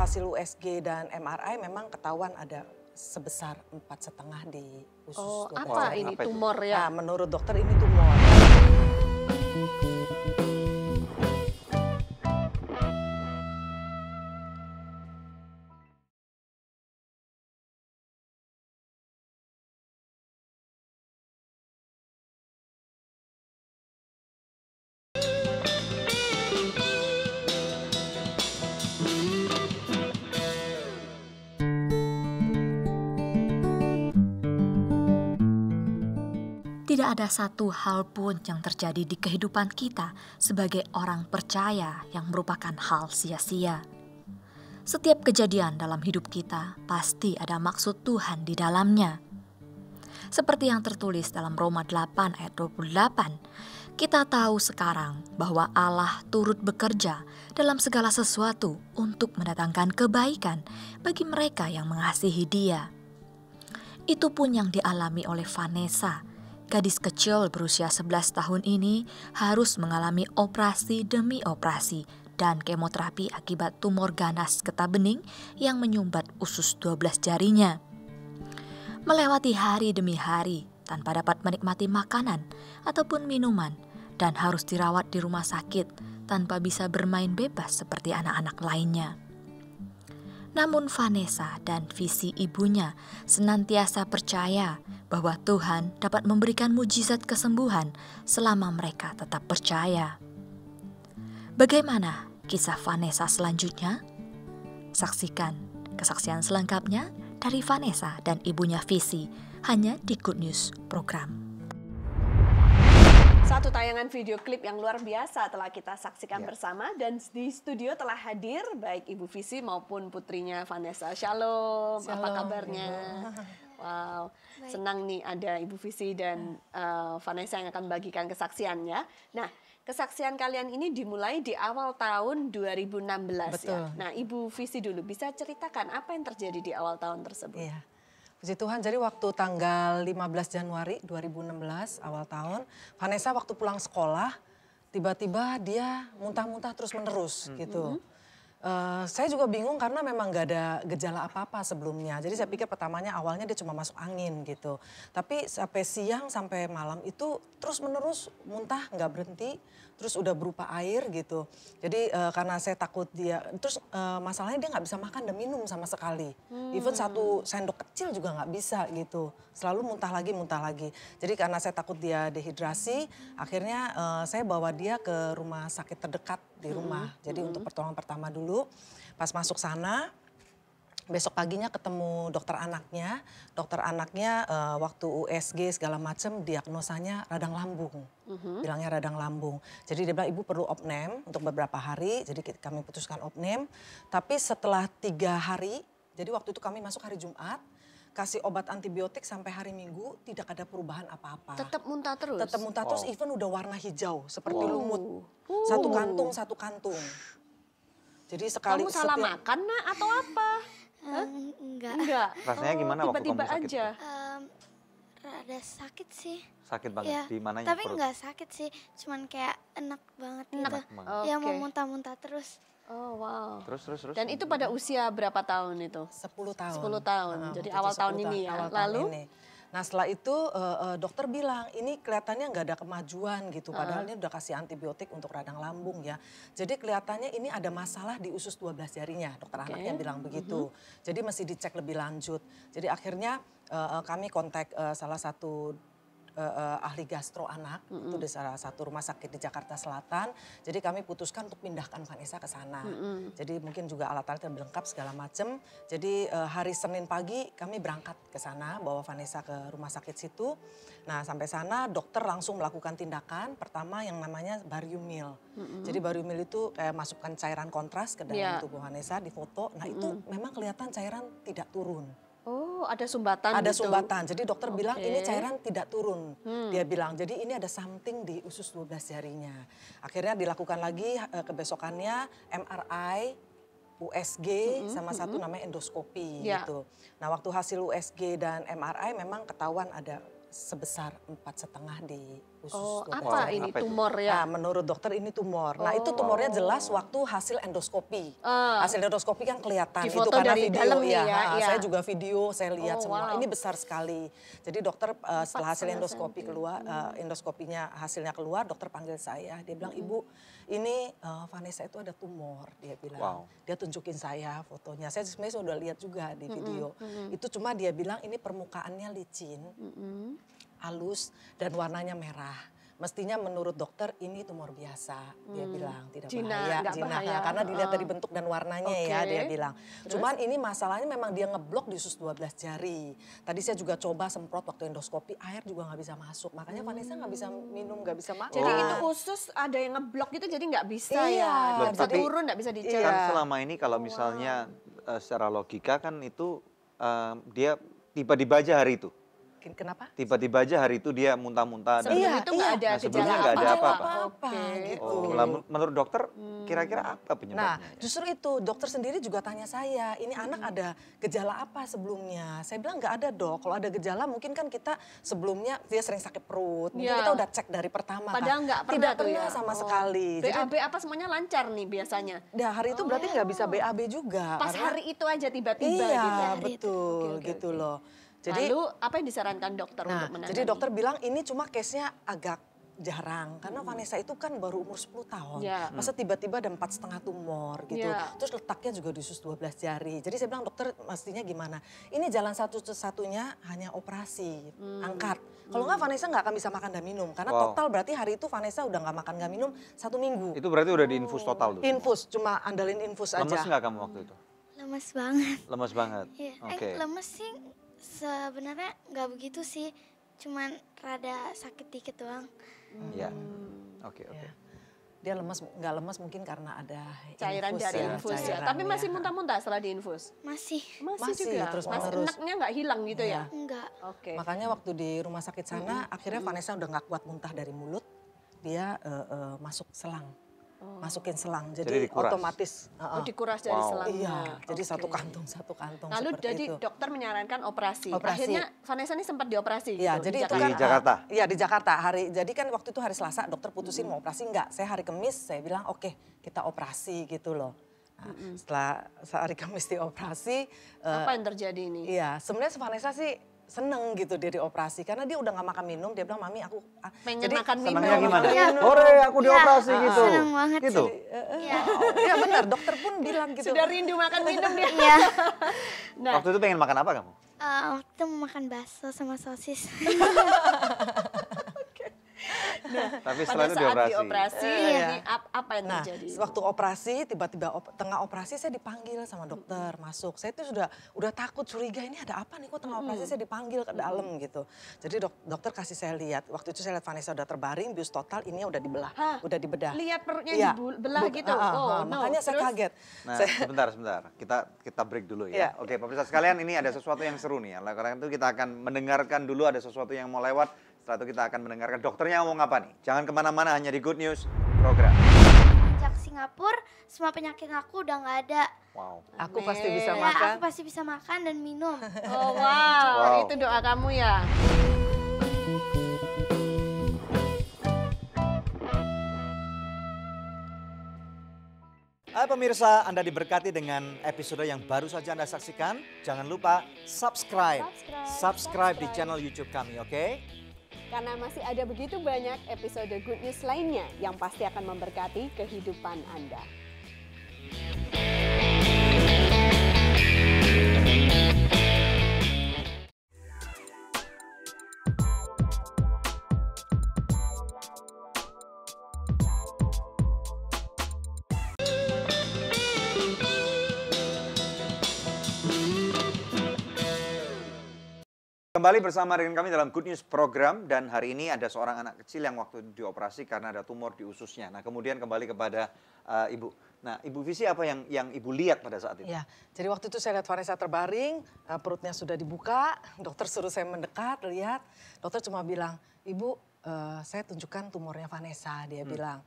Hasil USG dan MRI memang ketahuan ada sebesar 4,5 di usus. Apa ini tumor ya? Nah, menurut dokter ini tumor. Tidak ada satu hal pun yang terjadi di kehidupan kita sebagai orang percaya yang merupakan hal sia-sia. Setiap kejadian dalam hidup kita pasti ada maksud Tuhan di dalamnya. Seperti yang tertulis dalam Roma 8 ayat 28, kita tahu sekarang bahwa Allah turut bekerja dalam segala sesuatu untuk mendatangkan kebaikan bagi mereka yang mengasihi Dia. Itu pun yang dialami oleh Vanessa. Gadis kecil berusia 11 tahun ini harus mengalami operasi demi operasi dan kemoterapi akibat tumor ganas getah bening yang menyumbat usus 12 jarinya. Melewati hari demi hari tanpa dapat menikmati makanan ataupun minuman dan harus dirawat di rumah sakit tanpa bisa bermain bebas seperti anak-anak lainnya. Namun Vanessa dan visi ibunya senantiasa percaya bahwa Tuhan dapat memberikan mujizat kesembuhan selama mereka tetap percaya. Bagaimana kisah Vanessa selanjutnya? Saksikan kesaksian selengkapnya dari Vanessa dan ibunya Visi hanya di Good News Program. Satu tayangan video klip yang luar biasa telah kita saksikan bersama, dan di studio telah hadir baik Ibu Visi maupun putrinya Vanessa. Shalom, apa kabarnya? Wow, senang nih ada Ibu Visi dan Vanessa yang akan bagikan kesaksian ya. Nah, kesaksian kalian ini dimulai di awal tahun 2016 ya. Nah, Ibu Visi dulu bisa ceritakan apa yang terjadi di awal tahun tersebut? Iya. Puji Tuhan, jadi waktu tanggal 15 Januari 2016 awal tahun, Vanessa waktu pulang sekolah, tiba-tiba dia muntah-muntah terus menerus gitu. Saya juga bingung karena memang gak ada gejala apa-apa sebelumnya. Jadi saya pikir pertamanya awalnya dia cuma masuk angin gitu. Tapi sampai siang sampai malam itu terus menerus muntah gak berhenti. Terus udah berupa air gitu. Jadi karena saya takut dia, terus masalahnya dia gak bisa makan dan minum sama sekali. Even satu sendok kecil juga gak bisa gitu. Selalu muntah lagi, muntah lagi. Jadi karena saya takut dia dehidrasi, akhirnya saya bawa dia ke rumah sakit terdekat di rumah. Jadi untuk pertolongan pertama dulu, pas masuk sana, besok paginya ketemu dokter anaknya. Dokter anaknya waktu USG segala macam diagnosanya radang lambung. Bilangnya radang lambung. Jadi dia bilang ibu perlu opname untuk beberapa hari. Jadi kami putuskan opname. Tapi setelah 3 hari, jadi waktu itu kami masuk hari Jumat. Kasih obat antibiotik sampai hari Minggu tidak ada perubahan apa-apa. Tetap muntah terus? Tetap muntah terus, even udah warna hijau seperti lumut. Satu kantung, satu kantung. Jadi sekali kamu salah makan nak atau apa? Enggak. Enggak. Rasanya gimana waktu tiba-tiba kamu sakit? aja. Rada sakit sih. Sakit banget Ya, di mananya? tapi perut? nggak sakit sih, cuman kayak enak banget gitu. Enak banget. Ya Oke. mau muntah-muntah terus. Oh wow. Terus. Dan itu pada usia berapa tahun itu? 10 tahun. 10 tahun. Jadi waktu itu awal tahun 10 ini ya. awal tahun Lalu? ini. Nah setelah itu dokter bilang ini kelihatannya nggak ada kemajuan gitu. Padahal ini udah kasih antibiotik untuk radang lambung ya. Jadi kelihatannya ini ada masalah di usus 12 jarinya. Dokter anaknya bilang begitu. Jadi mesti dicek lebih lanjut. Jadi akhirnya kami kontak salah satu ahli gastro anak itu di salah satu rumah sakit di Jakarta Selatan. Jadi kami putuskan untuk pindahkan Vanessa ke sana. Jadi mungkin juga alat-alat yang lengkap segala macam. Jadi hari Senin pagi kami berangkat ke sana bawa Vanessa ke rumah sakit situ. Nah sampai sana dokter langsung melakukan tindakan pertama yang namanya bariumil. Jadi bariumil itu kayak masukkan cairan kontras ke dalam tubuh Vanessa di foto. Nah itu memang kelihatan cairan tidak turun. Oh, ada sumbatan Ada gitu. sumbatan. Jadi dokter bilang ini cairan tidak turun. Dia bilang, jadi ini ada something di usus 12 jarinya. Akhirnya dilakukan lagi kebesokannya MRI, USG, sama satu namanya endoskopi gitu. Nah waktu hasil USG dan MRI memang ketahuan ada sebesar 4,5 di usus. Oh, 12 apa jari. ini tumor ya? Nah, menurut dokter ini tumor. Nah, itu tumornya jelas waktu hasil endoskopi. Hasil endoskopi kan kelihatan Di itu foto karena dari video dalam nih ya. ya, iya. Saya juga video, saya lihat semua. wow. Ini besar sekali. Jadi dokter setelah hasil endoskopi keluar, endoskopinya hasilnya keluar, dokter panggil saya. Dia bilang, "Ibu, ini Vanessa itu ada tumor." Dia bilang. Dia tunjukin saya fotonya. Saya sebenarnya sudah lihat juga di video. Itu cuma dia bilang ini permukaannya licin. Halus dan warnanya merah. Mestinya menurut dokter ini tumor biasa, dia bilang tidak bahaya, nggak bahaya. karena dilihat dari bentuk dan warnanya ya, dia bilang. Cuman ini masalahnya memang dia ngeblok di usus 12 jari. Tadi saya juga coba semprot waktu endoskopi, air juga nggak bisa masuk. Makanya Vanessa nggak bisa minum, nggak bisa makan. Jadi itu usus ada yang ngeblok gitu jadi nggak bisa Iya. ya. Loh, Nggak bisa tapi turun, nggak bisa dicek. Kan selama ini kalau misalnya secara logika kan itu dia tiba-tiba aja hari itu. Kenapa? Tiba-tiba aja hari itu dia muntah-muntah. Sebelum itu nggak ada Nah, sebelumnya gejala nggak ada apa-apa. Oke. Gitu. Oh, lah, menurut dokter kira-kira apa Nah, penyebabnya? justru itu dokter sendiri juga tanya saya, ini anak ada gejala apa sebelumnya? Saya bilang nggak ada dok, kalau ada gejala mungkin kan kita sebelumnya dia sering sakit perut, mungkin kita udah cek dari pertama. Padahal nggak pernah Tidak tuh pernah ya. sama sekali. Jadi BAB apa semuanya lancar nih biasanya. hari itu berarti nggak bisa BAB juga. Pas karena- hari itu aja tiba-tiba iya, gitu. betul Oke, gitu oke. loh. Jadi, Lalu apa yang disarankan dokter nah, untuk menangani? jadi dokter bilang ini cuma case-nya agak jarang karena Vanessa itu kan baru umur 10 tahun. Ya. Masa tiba-tiba ada 4,5 tumor gitu. Ya. Terus letaknya juga di usus 12 jari. Jadi saya bilang dokter mestinya gimana? Ini jalan satu-satunya hanya operasi, angkat. Kalau nggak Vanessa nggak akan bisa makan dan minum. Karena total berarti hari itu Vanessa udah nggak makan nggak minum 1 minggu. Itu berarti udah diinfus total tuh? Infus, cuma andalin infus aja. Lemes nggak kamu waktu itu? Lemes banget. Lemes banget? Iya. Oke. Lemes sih sebenarnya nggak begitu sih. Cuman rada sakit dikit doang. Iya. Oke. Ya. Dia nggak lemes mungkin karena ada cairan infus dari ya, infus ya. cairan Tapi masih ya. muntah-muntah setelah diinfus? Masih. Masih juga? terus Masih menerus. enaknya nggak hilang gitu ya? Enggak. Oke. Makanya waktu di rumah sakit sana akhirnya Vanessa udah nggak kuat muntah dari mulut. Dia masuk selang. Masukin selang, jadi dikuras? otomatis. Dikuras dari selangnya. Iya, jadi Oke. satu kantung Lalu seperti jadi itu. dokter menyarankan operasi. Operasi. Akhirnya Vanessa ini sempat dioperasi. Iya, gitu, jadi di itu Jakarta. kan Di Jakarta? Iya di Jakarta. Jadi kan waktu itu hari Selasa dokter putusin mau operasi enggak. Saya hari Kamis saya bilang oke, kita operasi gitu loh. Nah, setelah hari Kamis dioperasi, Apa yang terjadi ini? iya sebenarnya Vanessa sih seneng gitu dia dioperasi karena dia udah nggak makan minum. Dia bilang mami aku Pengen jadi makan minum. Senangnya gimana? Iya. Hore, aku dioperasi Iya, gitu. seneng banget Gitu. Iya. Iya benar dokter pun bilang gitu. Sudah rindu makan minum dia. Iya. Nah, Waktu itu pengen makan apa kamu? Waktu itu mau makan bakso sama sosis. Tapi pada setelah itu saat dioperasi. dioperasi, Iya. ini apa yang Nah, terjadi? waktu operasi tiba-tiba tengah operasi saya dipanggil sama dokter masuk. Saya itu udah takut curiga ini ada apa nih kok tengah operasi saya dipanggil ke dalam gitu. Jadi dokter kasih saya lihat. Waktu itu saya lihat Vanessa udah terbaring, bius total ini udah dibelah, Hah? udah dibedah. Lihat perutnya Iya. dibelah gitu. Oh, no. Makanya saya Terus? kaget. Nah, Saya- sebentar. Kita break dulu Iya. ya. Oke, pemirsa sekalian, ini ada sesuatu yang seru nih ya. Karena itu kita akan mendengarkan dulu ada sesuatu yang mau lewat. Setelah itu kita akan mendengarkan dokternya ngomong apa nih. Jangan kemana-mana, hanya di Good News Program. Sejak Singapura, semua penyakit aku udah nggak ada. Wow. Aku pasti bisa Ya, makan. aku pasti bisa makan dan minum. Oh wow, Wow. itu doa kamu ya. Hai pemirsa, Anda diberkati dengan episode yang baru saja Anda saksikan. Jangan lupa subscribe di channel YouTube kami, oke? Karena masih ada begitu banyak episode Good News lainnya yang pasti akan memberkati kehidupan Anda. Kembali bersama dengan kami dalam Good News program, dan hari ini ada seorang anak kecil yang waktu dioperasi karena ada tumor di ususnya. Nah, kemudian kembali kepada Ibu. Nah, Ibu Visi, apa yang Ibu lihat pada saat itu? Ya, jadi waktu itu saya lihat Vanessa terbaring, perutnya sudah dibuka, dokter suruh saya mendekat, lihat. Dokter cuma bilang, Ibu, saya tunjukkan tumornya Vanessa, dia bilang.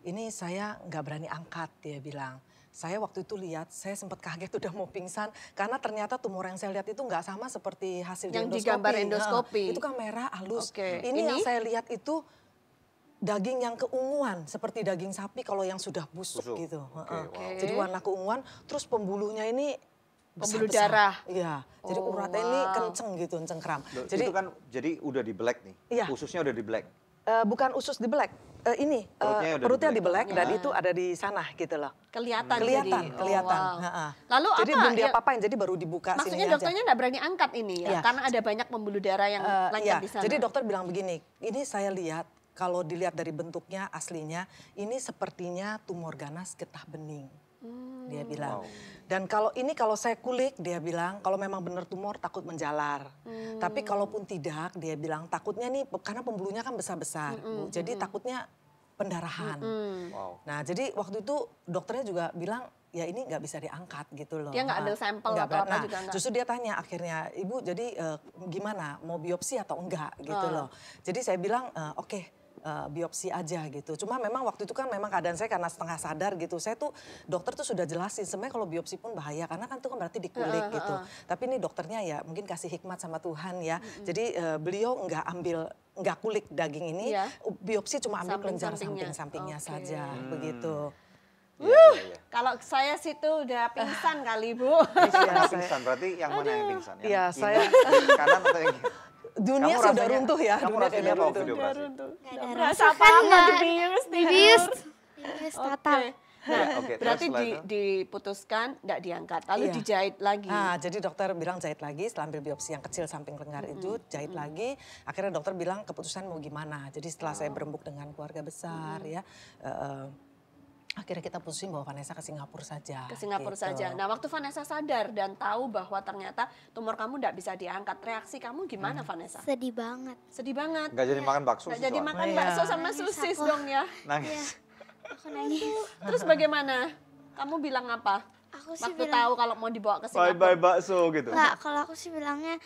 Ini saya nggak berani angkat, dia bilang. Saya waktu itu lihat, saya sempat kaget udah mau pingsan. Karena ternyata tumor yang saya lihat itu nggak sama seperti hasil yang endoskopi. digambar endoskopi. Itu kan merah, halus. Oke. Ini yang saya lihat itu daging yang keunguan, seperti daging sapi kalau yang sudah busuk gitu. Wow. Jadi warna keunguan, terus pembuluhnya ini Pembuluh besar-besar. darah. Iya, jadi uratnya ini kenceng gitu, cengkram. Jadi itu kan udah di black nih, Iya. ususnya udah di black. Bukan usus di black, ini Perutnya udah perutnya di di black dan Ya. itu ada di sana gitu loh. Kelihatan. Kelihatan. Wow. Ha-ha. Lalu Jadi apa? belum Ya, diapa-apain, jadi baru dibuka maksudnya sini dokternya nggak berani angkat ini ya? Iya. Karena ada banyak pembuluh darah yang lancar Iya, di sana. jadi dokter bilang begini, ini saya lihat kalau dilihat dari bentuknya aslinya, ini sepertinya tumor ganas getah bening. Dia bilang. Wow. Dan kalau saya kulik, dia bilang kalau memang benar tumor takut menjalar. Tapi kalaupun tidak, dia bilang takutnya nih karena pembuluhnya kan besar-besar, Bu. Jadi takutnya pendarahan. Wow. Nah, jadi waktu itu dokternya juga bilang ya ini nggak bisa diangkat gitu loh. Dia nggak ambil sampel atau apa Nah, juga nggak? justru dia tanya akhirnya, Ibu jadi gimana, mau biopsi atau enggak gitu loh. Jadi saya bilang oke. Biopsi aja gitu. Cuma memang waktu itu kan memang keadaan saya karena setengah sadar gitu. Saya tuh dokter tuh sudah jelasin sebenarnya kalau biopsi pun bahaya karena kan itu kan berarti dikulik gitu. Tapi ini dokternya ya mungkin kasih hikmat sama Tuhan ya. Jadi beliau nggak kulik daging ini, biopsi cuma ambil kelenjar samping-sampingnya saja begitu. Kalau saya situ udah pingsan kali Bu. Pingsan, berarti yang mana yang pingsan? Iya, yang kanan atau yang kiri? Dunia Kamu sudah rasanya- runtuh ya. Kamu dunia rasanya sudah apa waktu runtuh. dioperasi? Nggak ada Rasa rasa apa? kan, nggak. Dibius, Dibius Oke. total. Nah, Oke, terus berarti setelah itu? diputuskan tidak diangkat, lalu Iya. dijahit lagi. Nah, jadi dokter bilang jahit lagi setelah ambil biopsi yang kecil samping lengan itu, jahit lagi. Akhirnya dokter bilang keputusan mau gimana. Jadi setelah saya berembuk dengan keluarga besar ya, akhirnya kita putusin bahwa Vanessa ke Singapura saja. Ke Singapura gitu. saja. Nah, waktu Vanessa sadar dan tahu bahwa ternyata tumor kamu tidak bisa diangkat, reaksi kamu gimana, Vanessa? Sedih banget. Sedih banget. Nggak jadi makan bakso Nggak sih jadi soalnya. makan Iya. bakso sama Nangis sosis aku. dong ya. Nangis. Aku nangis. Terus bagaimana? Kamu bilang apa? Aku sih Waktu bilang, tahu kalau mau dibawa ke Bye Singapura. bye bakso gitu. nggak, kalau aku sih bilangnya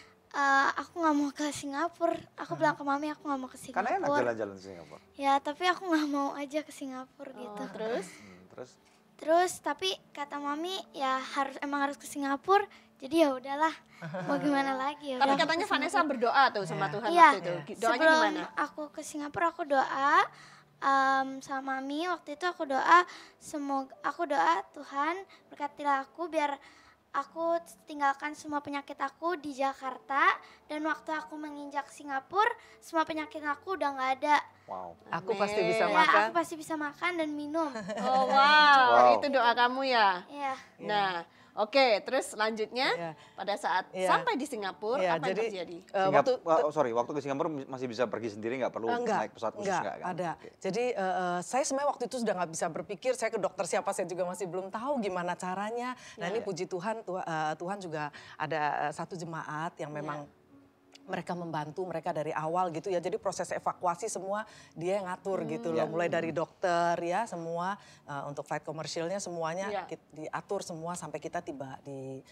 aku nggak mau ke Singapura. Aku bilang ke mami aku nggak mau ke Karena enak Singapura. jalan-jalan ke Singapura. Ya, tapi aku nggak mau aja ke Singapura gitu. Terus? Terus? Terus tapi kata mami ya emang harus ke Singapura. Jadi ya udahlah. Mau gimana lagi ya. Tapi udah aku katanya ke Vanessa Singapura. berdoa tuh sama Tuhan Iya. waktu itu. Doanya Sebelum gimana? aku ke Singapura aku doa sama mami. Waktu itu aku doa Tuhan berkatilah aku biar aku tinggalkan semua penyakit aku di Jakarta, dan waktu aku menginjak Singapura semua penyakit aku udah nggak ada. Wow. Aku pasti bisa Ya, makan. aku pasti bisa makan dan minum. Oh wow, Wow. itu doa kamu ya. Iya. Nah, oke, terus selanjutnya Iya. pada saat Iya. sampai di Singapura Iya, apa yang terjadi? Waktu ke Singapura masih bisa pergi sendiri, nggak perlu naik pesawat khusus enggak, nggak kan? ada. Oke. Jadi saya sebenarnya waktu itu sudah nggak bisa berpikir, saya ke dokter siapa saya juga masih belum tahu gimana caranya. Nah ini puji Tuhan, Tuhan juga ada satu jemaat yang memang mereka membantu mereka dari awal gitu ya. Jadi proses evakuasi semua dia yang ngatur gitu loh. Mulai dari dokter ya semua untuk flight komersialnya semuanya diatur semua sampai kita tiba di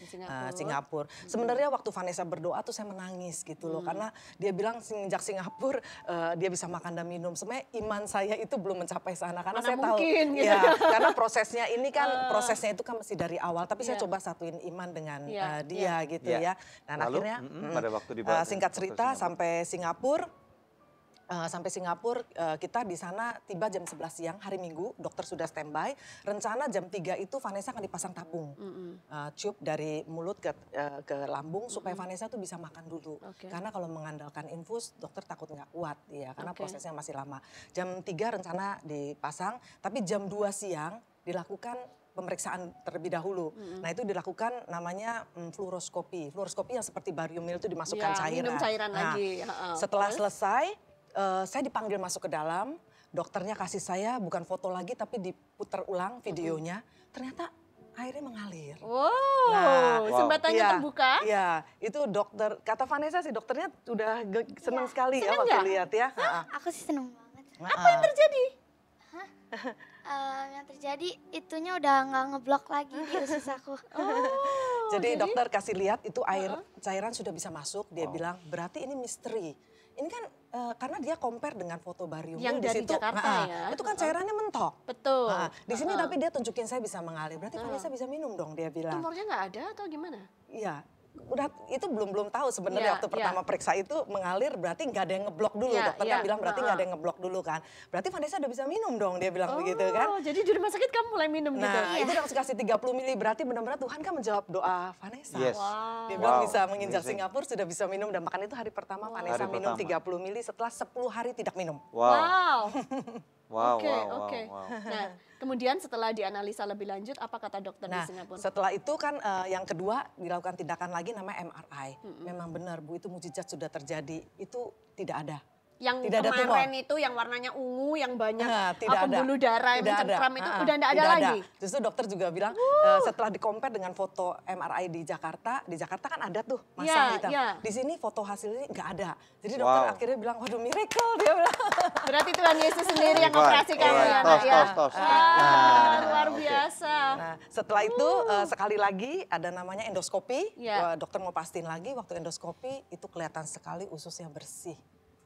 Singapura. Sebenarnya waktu Vanessa berdoa tuh saya menangis gitu loh. Karena dia bilang sejak Singapura dia bisa makan dan minum. Sebenarnya iman saya itu belum mencapai sana. Karena Mana saya mungkin, tahu gitu. ya, karena prosesnya ini kan prosesnya itu kan mesti dari awal. Tapi saya coba satuin iman dengan dia gitu ya. Dan Lalu, akhirnya pada waktu di singkat cerita sampai Singapura, Sampai Singapura, kita di sana tiba jam 11 siang hari Minggu, dokter sudah standby. Rencana jam 3 itu Vanessa akan dipasang tabung. Tube dari mulut ke lambung supaya Vanessa tuh bisa makan dulu. Karena kalau mengandalkan infus, dokter takut nggak kuat ya, karena prosesnya masih lama. Jam 3 rencana dipasang, tapi jam 2 siang dilakukan pemeriksaan terlebih dahulu. Nah itu dilakukan namanya fluoroskopi. Fluoroskopi yang seperti barium itu dimasukkan cairan. Minum cairan lagi. Setelah selesai, saya dipanggil masuk ke dalam, dokternya kasih saya bukan foto lagi tapi diputar ulang videonya, ternyata airnya mengalir. Wow, sembatannya terbuka? Iya, itu dokter, kata Vanessa sih dokternya udah senang sekali ya waktu lihat ya. Aku sih seneng banget. Apa yang terjadi? Yang terjadi itunya udah nggak ngeblok lagi di usus aku. Jadi dokter kasih lihat itu air cairan sudah bisa masuk, dia bilang berarti ini misteri. Ini kan karena dia compare dengan foto barium yang dari situ, Jakarta ya. Itu kan cairannya mentok. Betul. Di sini tapi dia tunjukin saya bisa mengalir. Berarti Vanessa bisa minum dong, dia bilang. Tumornya nggak ada atau gimana? Iya. Udah itu belum tahu sebenarnya waktu pertama periksa itu mengalir berarti nggak ada yang ngeblok dulu. Dokter kan bilang berarti nggak ada yang ngeblok dulu kan. Berarti Vanessa udah bisa minum dong, dia bilang begitu kan. Oh, jadi di rumah sakit kamu mulai minum gitu. Nah, itu langsung kasih 30 mili berarti benar-benar Tuhan kan menjawab doa Vanessa. Yes. Dia bilang bisa menginjak Singapura sudah bisa minum dan bahkan itu hari pertama Vanessa minum 30 mili setelah 10 hari tidak minum. Oke. Nah, kemudian setelah dianalisa lebih lanjut, apa kata dokter di Singapura? Setelah itu kan yang kedua dilakukan tindakan lagi namanya MRI. Memang benar Bu, itu mujizat sudah terjadi. Itu tidak ada. Yang tidak kemarin itu yang warnanya ungu, yang banyak tidak pembuluh darah yang mencengkram itu udah tidak ada lagi? Justru dokter juga bilang setelah di-compare dengan foto MRI di Jakarta kan ada tuh masang hitam. Di sini foto hasilnya nggak ada. Jadi dokter akhirnya bilang, waduh miracle dia bilang. Berarti Tuhan Yesus sendiri yang operasi kamu ya nak ya? Luar biasa. Nah setelah itu sekali lagi ada namanya endoskopi. Dokter mau pastiin lagi waktu endoskopi itu kelihatan sekali ususnya bersih.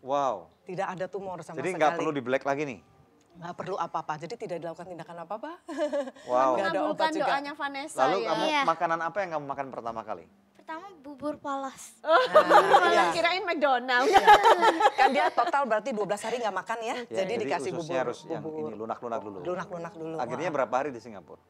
Wow. Tidak ada tumor sama sekali. Jadi nggak perlu di black lagi nih? Nggak perlu apa-apa, jadi tidak dilakukan tindakan apa-apa. Wow. Mengabulkan doanya Vanessa. Lalu kamu makanan apa yang kamu makan pertama kali? Pertama bubur polos. Kirain McDonald. Kan dia total berarti 12 hari nggak makan ya. Jadi dikasih bubur. Harus yang ini lunak-lunak dulu. Lunak-lunak dulu. Akhirnya berapa hari di Singapura?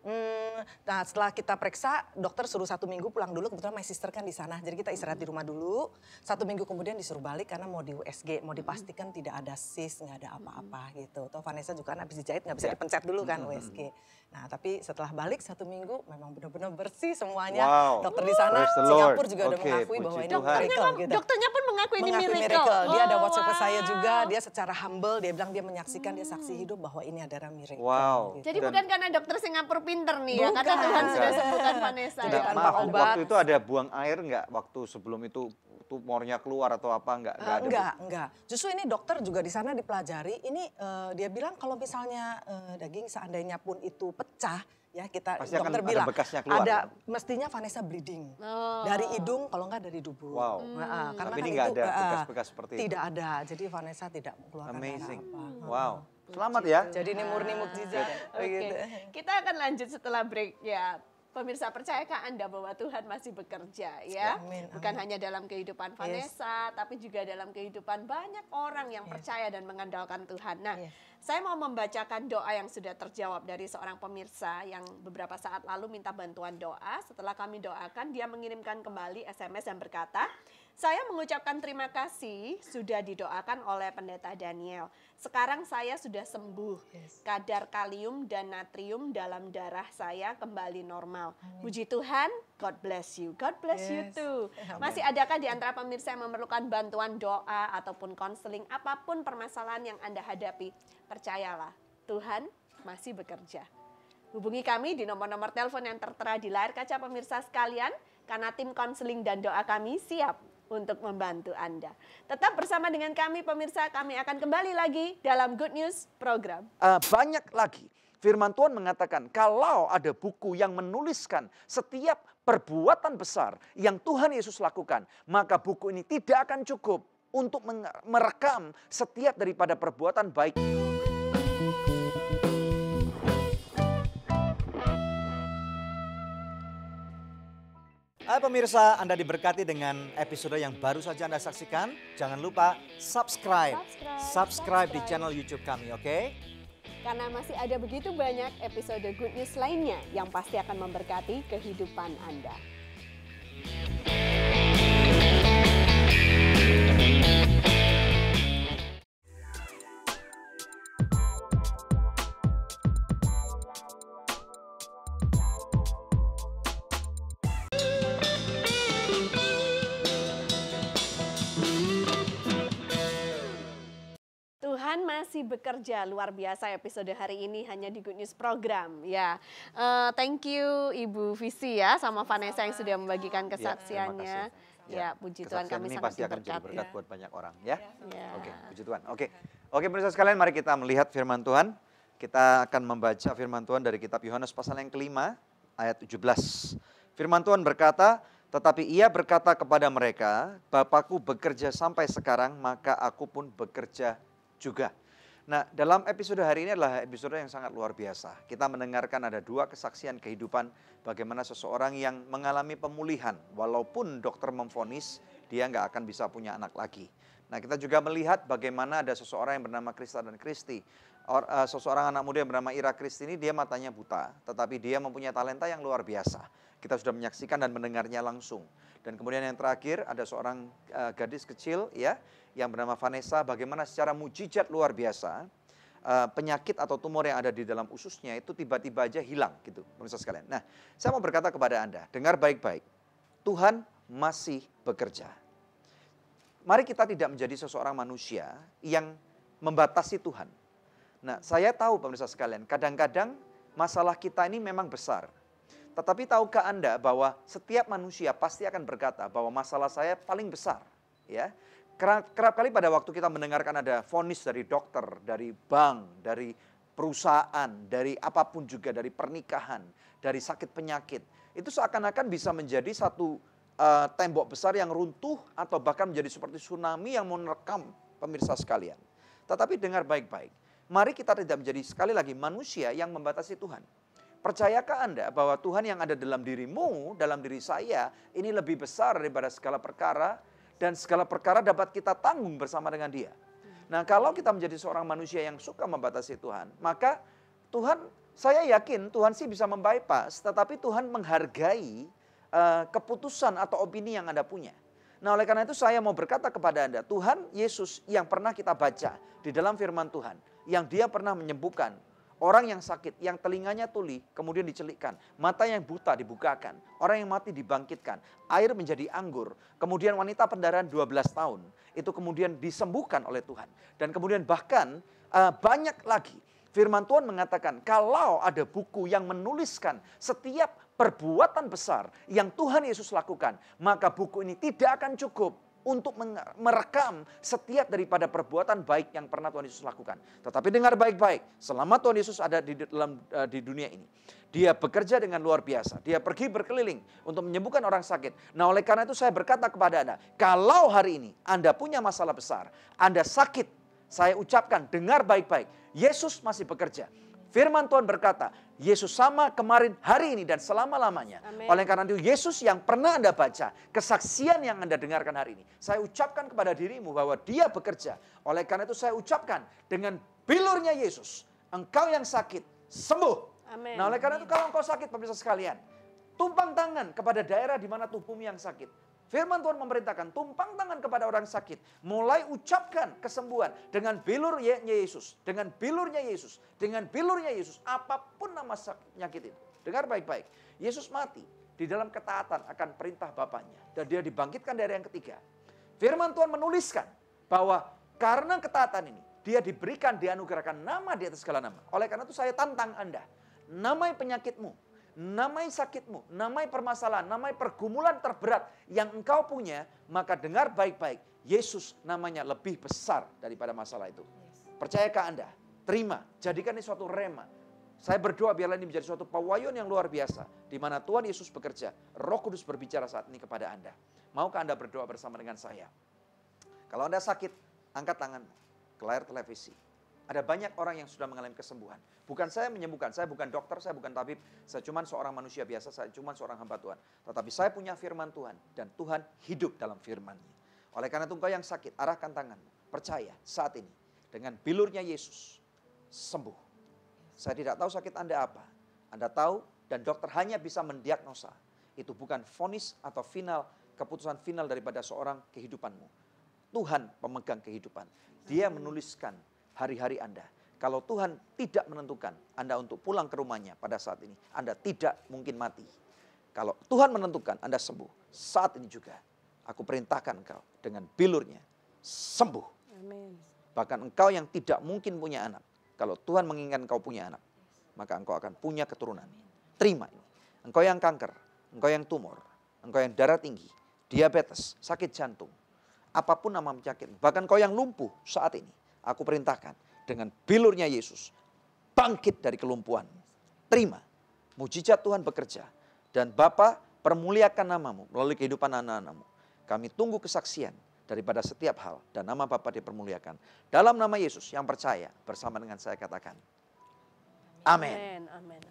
Nah setelah kita periksa, dokter suruh 1 minggu pulang dulu. Kebetulan my sister kan di sana. Jadi kita istirahat di rumah dulu. 1 minggu kemudian disuruh balik karena mau di USG. Mau dipastikan tidak ada cyst, nggak ada apa-apa gitu. Toh Vanessa juga kan habis dijahit nggak bisa dipencet dulu kan USG. Nah tapi setelah balik 1 minggu memang benar-benar bersih semuanya. Dokter di sana Singapura juga udah mengakui bahwa ini miracle gitu. Dokternya pun mengakui ini miracle. Dia ada WhatsApp ke saya juga, dia secara humble, dia bilang dia menyaksikan, dia saksi hidup bahwa ini adalah miracle. Wow. Gitu. Jadi bukan karena dokter Singapura pinter nih ya, karena Tuhan sudah sembuhkan Vanessa. Maaf, waktu itu ada buang air nggak waktu sebelum itu tumornya keluar atau apa nggak? Enggak. Justru ini dokter juga di sana dipelajari, ini dia bilang kalau misalnya daging seandainya pun itu pecah, ya kita pasti dokter akan bilang ada bekasnya keluar, ada mestinya Vanessa bleeding dari hidung kalau nggak dari dubur. Wow. Karena tapi kan ini nggak itu ada bekas-bekas seperti itu. Tidak ada, jadi Vanessa tidak mengeluarkan Amazing. apa-apa. Wow. Selamat ya. Jadi ini murni mukjizat. Gitu. Kita akan lanjut setelah break ya. Pemirsa, percayakah Anda bahwa Tuhan masih bekerja ya? Bukan hanya dalam kehidupan Vanessa, tapi juga dalam kehidupan banyak orang yang percaya dan mengandalkan Tuhan. Nah, saya mau membacakan doa yang sudah terjawab dari seorang pemirsa yang beberapa saat lalu minta bantuan doa. Setelah kami doakan, dia mengirimkan kembali SMS yang berkata, saya mengucapkan terima kasih sudah didoakan oleh Pendeta Daniel. Sekarang saya sudah sembuh. Kadar kalium dan natrium dalam darah saya kembali normal. Puji Tuhan, God bless you. God bless you too. Masih adakah di antara pemirsa yang memerlukan bantuan doa ataupun konseling, apapun permasalahan yang Anda hadapi? Percayalah, Tuhan masih bekerja. Hubungi kami di nomor-nomor telepon yang tertera di layar kaca pemirsa sekalian, karena tim konseling dan doa kami siap untuk membantu Anda. Tetap bersama dengan kami pemirsa, kami akan kembali lagi dalam Good News program. Banyak lagi. Firman Tuhan mengatakan kalau ada buku yang menuliskan setiap perbuatan besar yang Tuhan Yesus lakukan, maka buku ini tidak akan cukup untuk merekam setiap daripada perbuatan baik. Hai pemirsa, Anda diberkati dengan episode yang baru saja Anda saksikan. Jangan lupa subscribe di channel YouTube kami, oke? Karena masih ada begitu banyak episode Good News lainnya yang pasti akan memberkati kehidupan Anda. Tuhan masih bekerja luar biasa episode hari ini hanya di Good News Program ya. Thank you Ibu Visi ya sama Vanessa yang sudah membagikan kesaksiannya. Ya, puji Tuhan kami ini sangat pasti akan jadi berkat buat banyak orang ya. Oke, puji Tuhan. Oke pemirsa sekalian, mari kita melihat firman Tuhan. Kita akan membaca firman Tuhan dari kitab Yohanes pasal yang kelima ayat 17. Firman Tuhan berkata, tetapi ia berkata kepada mereka, Bapakku bekerja sampai sekarang, maka aku pun bekerja juga. Nah, dalam episode hari ini adalah episode yang sangat luar biasa. Kita mendengarkan ada dua kesaksian kehidupan bagaimana seseorang yang mengalami pemulihan. Walaupun dokter memvonis dia nggak akan bisa punya anak lagi. Nah, kita juga melihat bagaimana ada seseorang yang bernama Krista dan Kristi. Seseorang anak muda yang bernama Ira Kristi ini dia matanya buta. Tetapi dia mempunyai talenta yang luar biasa. Kita sudah menyaksikan dan mendengarnya langsung. Dan kemudian yang terakhir ada seorang gadis kecil ya yang bernama Vanessa, bagaimana secara mujizat luar biasa penyakit atau tumor yang ada di dalam ususnya itu tiba-tiba aja hilang gitu, pemirsa sekalian. Nah, saya mau berkata kepada Anda, dengar baik-baik. Tuhan masih bekerja. Mari kita tidak menjadi seseorang manusia yang membatasi Tuhan. Nah, saya tahu pemirsa sekalian, kadang-kadang masalah kita ini memang besar. Tetapi tahukah Anda bahwa setiap manusia pasti akan berkata bahwa masalah saya paling besar, ya. Kerap kali pada waktu kita mendengarkan ada vonis dari dokter, dari bank, dari perusahaan, dari apapun juga, dari pernikahan, dari sakit penyakit. Itu seakan-akan bisa menjadi satu tembok besar yang runtuh atau bahkan menjadi seperti tsunami yang menerkam pemirsa sekalian. Tetapi dengar baik-baik, mari kita tidak menjadi sekali lagi manusia yang membatasi Tuhan. Percayakah Anda bahwa Tuhan yang ada dalam dirimu, dalam diri saya, ini lebih besar daripada segala perkara, dan segala perkara dapat kita tanggung bersama dengan Dia. Nah, kalau kita menjadi seorang manusia yang suka membatasi Tuhan, maka Tuhan, saya yakin Tuhan sih bisa membypass, tetapi Tuhan menghargai keputusan atau opini yang Anda punya. Nah, oleh karena itu saya mau berkata kepada Anda, Tuhan Yesus yang pernah kita baca di dalam firman Tuhan, yang Dia pernah menyembuhkan orang yang sakit, yang telinganya tuli, kemudian dicelikkan. Mata yang buta dibukakan. Orang yang mati dibangkitkan. Air menjadi anggur. Kemudian wanita pendarahan 12 tahun. Itu kemudian disembuhkan oleh Tuhan. Dan kemudian bahkan banyak lagi. Firman Tuhan mengatakan, kalau ada buku yang menuliskan setiap perbuatan besar yang Tuhan Yesus lakukan, maka buku ini tidak akan cukup untuk merekam setiap daripada perbuatan baik yang pernah Tuhan Yesus lakukan. Tetapi dengar baik-baik, selama Tuhan Yesus ada di dunia ini, Dia bekerja dengan luar biasa. Dia pergi berkeliling untuk menyembuhkan orang sakit. Nah, oleh karena itu saya berkata kepada Anda, kalau hari ini Anda punya masalah besar, Anda sakit, saya ucapkan dengar baik-baik, Yesus masih bekerja. Firman Tuhan berkata, Yesus sama kemarin, hari ini, dan selama-lamanya. Oleh karena itu, Yesus yang pernah Anda baca, kesaksian yang Anda dengarkan hari ini, saya ucapkan kepada dirimu bahwa Dia bekerja. Oleh karena itu, saya ucapkan dengan bilurnya Yesus, engkau yang sakit, sembuh. Amen. Nah, oleh karena itu, kalau engkau sakit, pemirsa sekalian, tumpang tangan kepada daerah di mana tubuhmu yang sakit. Firman Tuhan memerintahkan, tumpang tangan kepada orang sakit. Mulai ucapkan kesembuhan dengan bilurnya Yesus. Dengan bilurnya Yesus. Dengan bilurnya Yesus. Apapun nama penyakit itu. Dengar baik-baik. Yesus mati di dalam ketaatan akan perintah Bapaknya. Dan Dia dibangkitkan dari yang ketiga. Firman Tuhan menuliskan bahwa karena ketaatan ini, Dia diberikan, dianugerahkan nama di atas segala nama. Oleh karena itu saya tantang Anda. Namai penyakitmu, namai sakitmu, namai permasalahan, namai pergumulan terberat yang engkau punya, maka dengar baik-baik, Yesus namanya lebih besar daripada masalah itu. Percayakah Anda? Terima, jadikan ini suatu rema. Saya berdoa biarlah ini menjadi suatu pawayun yang luar biasa, di mana Tuhan Yesus bekerja, Roh Kudus berbicara saat ini kepada Anda. Maukah Anda berdoa bersama dengan saya? Kalau Anda sakit, angkat tanganmu ke layar televisi. Ada banyak orang yang sudah mengalami kesembuhan. Bukan saya menyembuhkan, saya bukan dokter, saya bukan tabib, saya cuma seorang manusia biasa, saya cuma seorang hamba Tuhan. Tetapi saya punya firman Tuhan, dan Tuhan hidup dalam firman-Nya. Oleh karena itu engkau yang sakit, arahkan tanganmu. Percaya saat ini, dengan bilurnya Yesus, sembuh. Saya tidak tahu sakit Anda apa. Anda tahu, dan dokter hanya bisa mendiagnosa. Itu bukan vonis atau keputusan final daripada seorang kehidupanmu. Tuhan pemegang kehidupan. Dia menuliskan hari-hari Anda. Kalau Tuhan tidak menentukan Anda untuk pulang ke rumahnya pada saat ini, Anda tidak mungkin mati. Kalau Tuhan menentukan Anda sembuh, saat ini juga aku perintahkan engkau dengan bilurnya sembuh. Amin. Bahkan engkau yang tidak mungkin punya anak, kalau Tuhan menginginkan engkau punya anak, maka engkau akan punya keturunan. Terima ini. Engkau yang kanker, engkau yang tumor, engkau yang darah tinggi, diabetes, sakit jantung, apapun nama penyakit, bahkan engkau yang lumpuh saat ini, aku perintahkan dengan bilurnya Yesus, bangkit dari kelumpuhan. Terima, mujizat Tuhan bekerja. Dan Bapa, permuliakan namamu melalui kehidupan anak-anakmu. Kami tunggu kesaksian daripada setiap hal. Dan nama Bapa dipermuliakan. Dalam nama Yesus yang percaya, bersama dengan saya katakan, amin. Amin.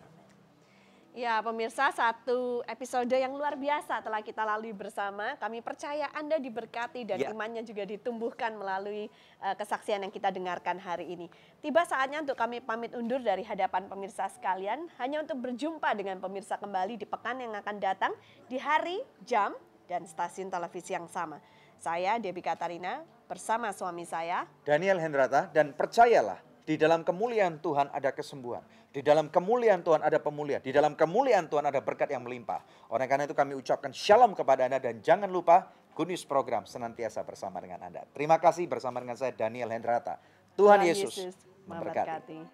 Ya pemirsa, satu episode yang luar biasa telah kita lalui bersama. Kami percaya Anda diberkati dan imannya juga ditumbuhkan melalui kesaksian yang kita dengarkan hari ini. Tiba saatnya untuk kami pamit undur dari hadapan pemirsa sekalian. Hanya untuk berjumpa dengan pemirsa kembali di pekan yang akan datang. Di hari, jam, dan stasiun televisi yang sama. Saya Debbie Katarina bersama suami saya Daniel Hendrata, dan percayalah, di dalam kemuliaan Tuhan ada kesembuhan. Di dalam kemuliaan Tuhan ada pemulihan. Di dalam kemuliaan Tuhan ada berkat yang melimpah. Oleh karena itu kami ucapkan shalom kepada Anda. Dan jangan lupa Good News Program senantiasa bersama dengan Anda. Terima kasih, bersama dengan saya Daniel Hendrata. Tuhan Yesus memberkati.